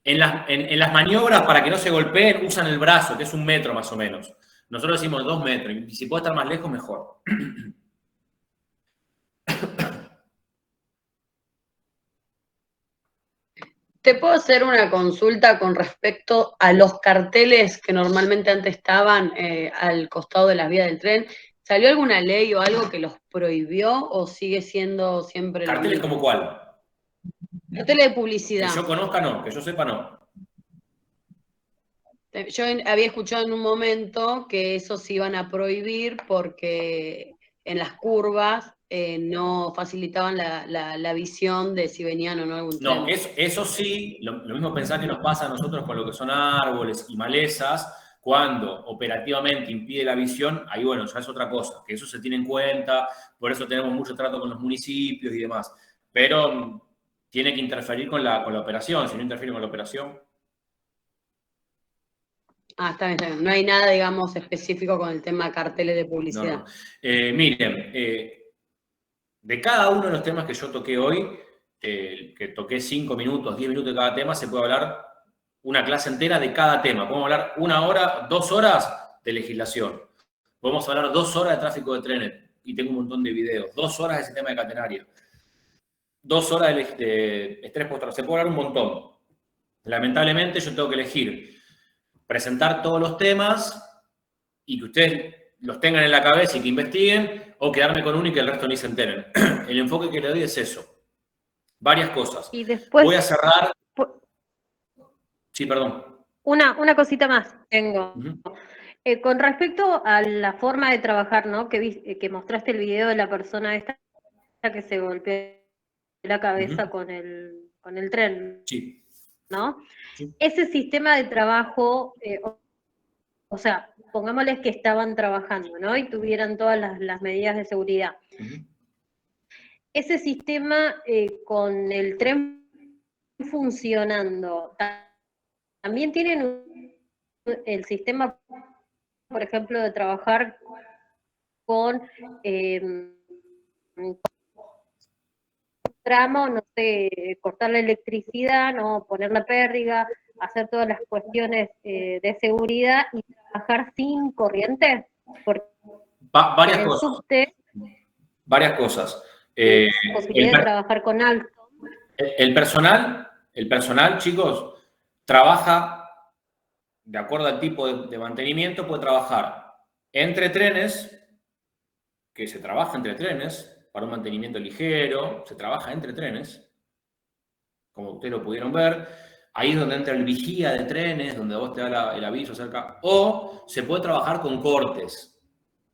En las maniobras, para que no se golpeen, usan el brazo, que es 1 metro más o menos. Nosotros decimos 2 metros, y si puede estar más lejos, mejor. ¿Te puedo hacer una consulta con respecto a los carteles que normalmente antes estaban al costado de las vías del tren? ¿Salió alguna ley o algo que los prohibió o sigue siendo siempre lo ¿Carteles mismo? como cuál? Carteles de publicidad. Que yo conozca no, que yo sepa no. Yo había escuchado en un momento que eso se iban a prohibir porque en las curvas no facilitaban la visión de si venían o no algún tren. No, eso sí, lo mismo pensar que nos pasa a nosotros con lo que son árboles y malezas, cuando operativamente impide la visión, ahí bueno, ya es otra cosa, que eso se tiene en cuenta, por eso tenemos mucho trato con los municipios y demás, pero tiene que interferir con la operación, si no interfiere con la operación. Ah, está bien, está bien. No hay nada, digamos, específico con el tema carteles de publicidad. No. Miren, de cada uno de los temas que yo toqué hoy, que toqué 5 minutos, 10 minutos de cada tema, se puede hablar una clase entera de cada tema. Podemos hablar 1 hora, 2 horas de legislación. Podemos hablar 2 horas de tráfico de trenes, y tengo un montón de videos. 2 horas de sistema de catenaria. 2 horas de estrés postraumático. Se puede hablar un montón. Lamentablemente yo tengo que elegir presentar todos los temas y que ustedes los tengan en la cabeza y que investiguen, o quedarme con uno y que el resto ni se enteren. El enfoque que le doy es eso. Varias cosas. Y después, voy a cerrar. Sí, perdón. Una cosita más tengo. Con respecto a la forma de trabajar, ¿no? Que mostraste el video de la persona esta que se golpeó la cabeza con el tren, sí. ¿no? Sí. Ese sistema de trabajo, o sea, pongámosles que estaban trabajando, ¿no? Y tuvieran todas las medidas de seguridad. Ese sistema con el tren funcionando, también tienen el sistema, por ejemplo, de trabajar con tramo, no sé, cortar la electricidad, no poner la pértiga, hacer todas las cuestiones de seguridad y trabajar sin corriente. Varias cosas. Varias cosas. Posibilidad de trabajar con alto. El personal, chicos, trabaja de acuerdo al tipo de mantenimiento, puede trabajar entre trenes, que se trabaja entre trenes, para un mantenimiento ligero, se trabaja entre trenes, como ustedes lo pudieron ver. Ahí es donde entra el vigía de trenes, donde vos te da el aviso cerca. O se puede trabajar con cortes.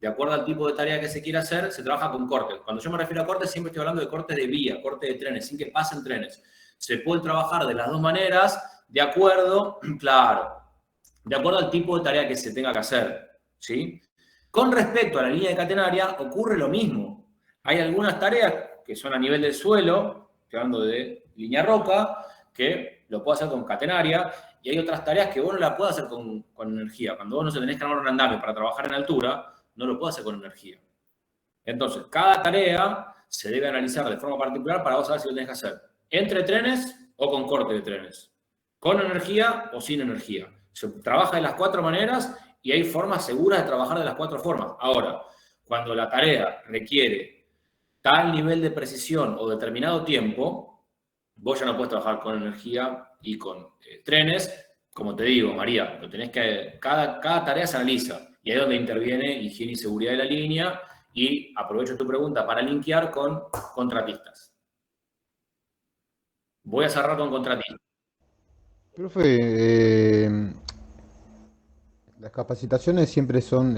De acuerdo al tipo de tarea que se quiera hacer, se trabaja con cortes. Cuando yo me refiero a cortes, siempre estoy hablando de cortes de vía, cortes de trenes, sin que pasen trenes. Se puede trabajar de las dos maneras, de acuerdo, claro, de acuerdo al tipo de tarea que se tenga que hacer, ¿sí? Con respecto a la línea de catenaria, ocurre lo mismo. Hay algunas tareas que son a nivel del suelo, estoy hablando de línea roca, que lo puedo hacer con catenaria, y hay otras tareas que vos no las podés hacer con energía. Cuando vos no se tenés que armar un andamio para trabajar en altura, no lo puedo hacer con energía. Entonces, cada tarea se debe analizar de forma particular para vos saber si lo tenés que hacer entre trenes o con corte de trenes, con energía o sin energía. Se trabaja de las 4 maneras y hay formas seguras de trabajar de las 4 formas. Ahora, cuando la tarea requiere tal nivel de precisión o determinado tiempo, vos ya no puedes trabajar con energía y con trenes. Como te digo, María, lo tenés que, cada tarea se analiza. Y ahí es donde interviene higiene y seguridad de la línea, y aprovecho tu pregunta para linkear con contratistas. Voy a cerrar con contratistas. Profe, las capacitaciones siempre son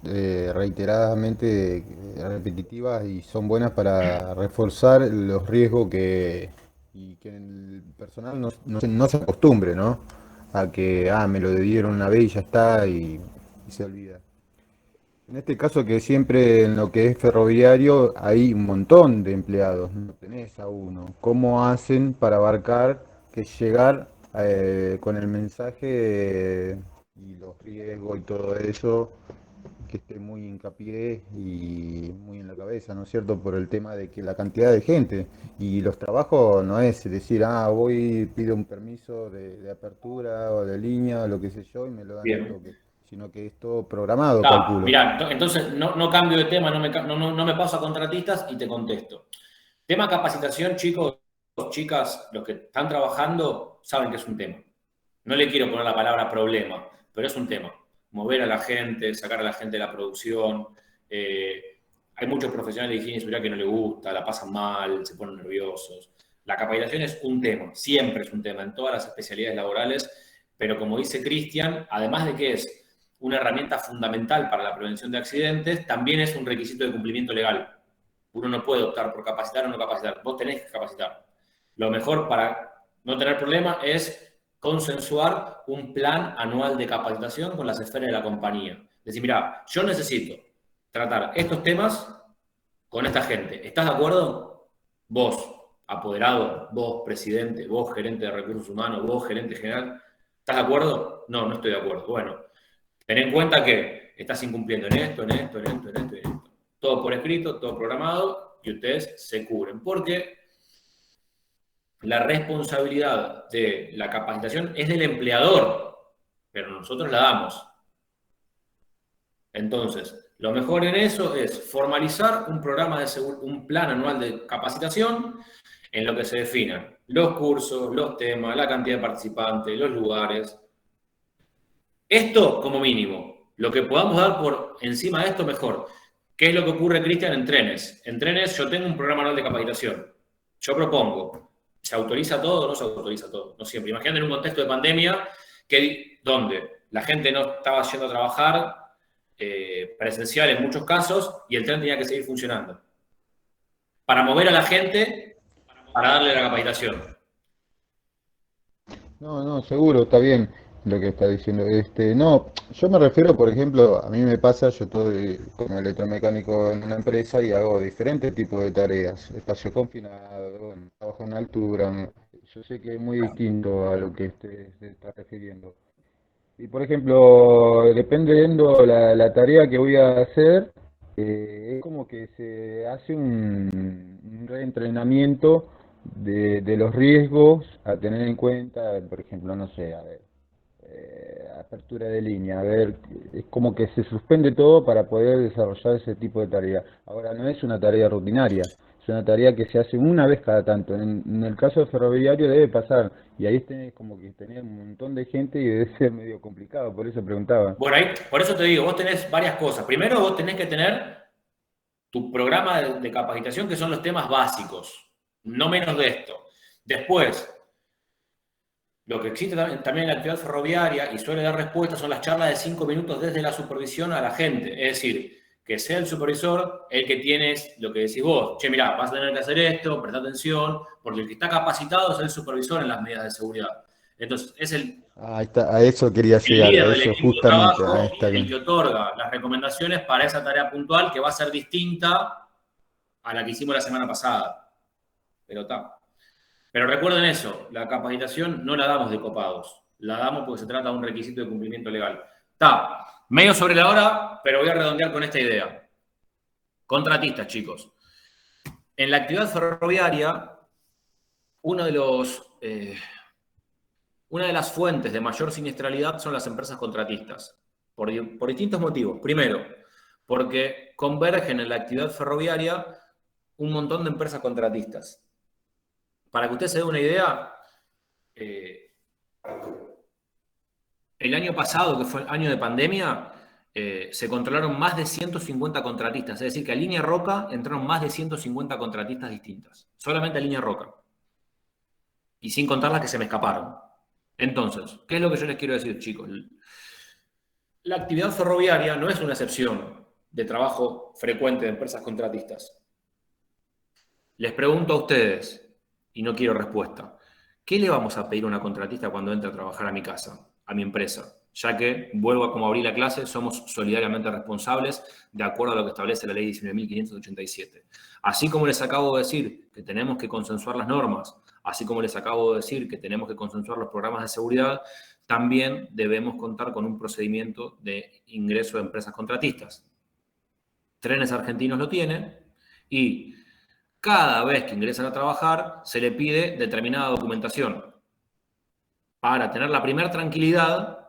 reiteradamente repetitivas y son buenas para reforzar los riesgos y que el personal no se acostumbre, ¿no? A que me lo debieron una vez y ya está y se olvida. En este caso que siempre en lo que es ferroviario hay un montón de empleados, no tenés a uno. ¿Cómo hacen para abarcar que llegar con el mensaje y los riesgos y todo eso, que esté muy hincapié y muy en la cabeza, ¿no es cierto? Por el tema de que la cantidad de gente y los trabajos no es decir, voy, pido un permiso de apertura o de línea o lo que sé yo y me lo dan al toque, sino que es todo programado, calculo. Mirá, entonces no cambio de tema, no me paso a contratistas y te contesto. Tema capacitación, chicos, chicas, los que están trabajando saben que es un tema. No le quiero poner la palabra problema, pero es un tema. Mover a la gente, sacar a la gente de la producción. Hay muchos profesionales de higiene y seguridad que no les gusta, la pasan mal, se ponen nerviosos. La capacitación es un tema, siempre es un tema, en todas las especialidades laborales, pero como dice Cristian, además de que es una herramienta fundamental para la prevención de accidentes, también es un requisito de cumplimiento legal. Uno no puede optar por capacitar o no capacitar, vos tenés que capacitar. Lo mejor para no tener problema es consensuar un plan anual de capacitación con las esferas de la compañía. Decir, mira, yo necesito tratar estos temas con esta gente. ¿Estás de acuerdo? Vos, apoderado, vos, presidente, vos, gerente de recursos humanos, vos, gerente general, ¿estás de acuerdo? No, no estoy de acuerdo. Bueno, ten en cuenta que estás incumpliendo en esto, en esto, en esto, en esto, en esto. Todo por escrito, todo programado, y ustedes se cubren. Porque la responsabilidad de la capacitación es del empleador, pero nosotros la damos. Entonces, lo mejor en eso es formalizar un programa un plan anual de capacitación en lo que se definan los cursos, los temas, la cantidad de participantes, los lugares. Esto como mínimo. Lo que podamos dar por encima de esto, mejor. ¿Qué es lo que ocurre, Cristian, en trenes? En trenes yo tengo un programa anual de capacitación. Yo propongo. ¿Se autoriza todo o no se autoriza todo? No siempre. Imagínate en un contexto de pandemia donde la gente no estaba yendo a trabajar presencial en muchos casos y el tren tenía que seguir funcionando. Para mover a la gente, para darle la capacitación. No, seguro, está bien lo que está diciendo. No, yo me refiero, por ejemplo, a mí me pasa, yo estoy como electromecánico en una empresa y hago diferentes tipos de tareas, espacio confinado, bueno, trabajo en altura, yo sé que es muy distinto a lo que se está refiriendo. Y por ejemplo, dependiendo la tarea que voy a hacer, es como que se hace un reentrenamiento de los riesgos a tener en cuenta, por ejemplo, no sé, a ver, apertura de línea, a ver, es como que se suspende todo para poder desarrollar ese tipo de tarea. Ahora, no es una tarea rutinaria, es una tarea que se hace una vez cada tanto. En el caso de ferroviario debe pasar, y ahí tenés como que tener un montón de gente y debe ser medio complicado, por eso preguntaba. Bueno, ahí, por eso te digo, vos tenés varias cosas. Primero, vos tenés que tener tu programa de capacitación, que son los temas básicos, no menos de esto. Después, lo que existe también en la actividad ferroviaria y suele dar respuesta son las charlas de 5 minutos desde la supervisión a la gente. Es decir, que sea el supervisor el que tienes lo que decís vos. Che, mirá, vas a tener que hacer esto, presta atención, porque el que está capacitado es el supervisor en las medidas de seguridad. Entonces, es Ahí está, a eso quería llegar, líder a del eso equipo de justamente. trabajo, Ahí está el bien. que otorga las recomendaciones para esa tarea puntual que va a ser distinta a la que hicimos la semana pasada. Pero recuerden eso, la capacitación no la damos de copados, la damos porque se trata de un requisito de cumplimiento legal. Está medio sobre la hora, pero voy a redondear con esta idea. Contratistas, chicos. En la actividad ferroviaria, una de las fuentes de mayor siniestralidad son las empresas contratistas, por distintos motivos. Primero, porque convergen en la actividad ferroviaria un montón de empresas contratistas. Para que usted se dé una idea, el año pasado, que fue el año de pandemia, se controlaron más de 150 contratistas. Es decir, que a Línea Roca entraron más de 150 contratistas distintas. Solamente a Línea Roca. Y sin contar las que se me escaparon. Entonces, ¿qué es lo que yo les quiero decir, chicos? La actividad ferroviaria no es una excepción de trabajo frecuente de empresas contratistas. Les pregunto a ustedes, y no quiero respuesta, ¿qué le vamos a pedir a una contratista cuando entre a trabajar a mi casa, a mi empresa? ya que, vuelvo a como abrí la clase, somos solidariamente responsables de acuerdo a lo que establece la ley 19.587. Así como les acabo de decir que tenemos que consensuar las normas, así como les acabo de decir que tenemos que consensuar los programas de seguridad, también debemos contar con un procedimiento de ingreso de empresas contratistas. Trenes Argentinos lo tienen y cada vez que ingresan a trabajar se le pide determinada documentación para tener la primera tranquilidad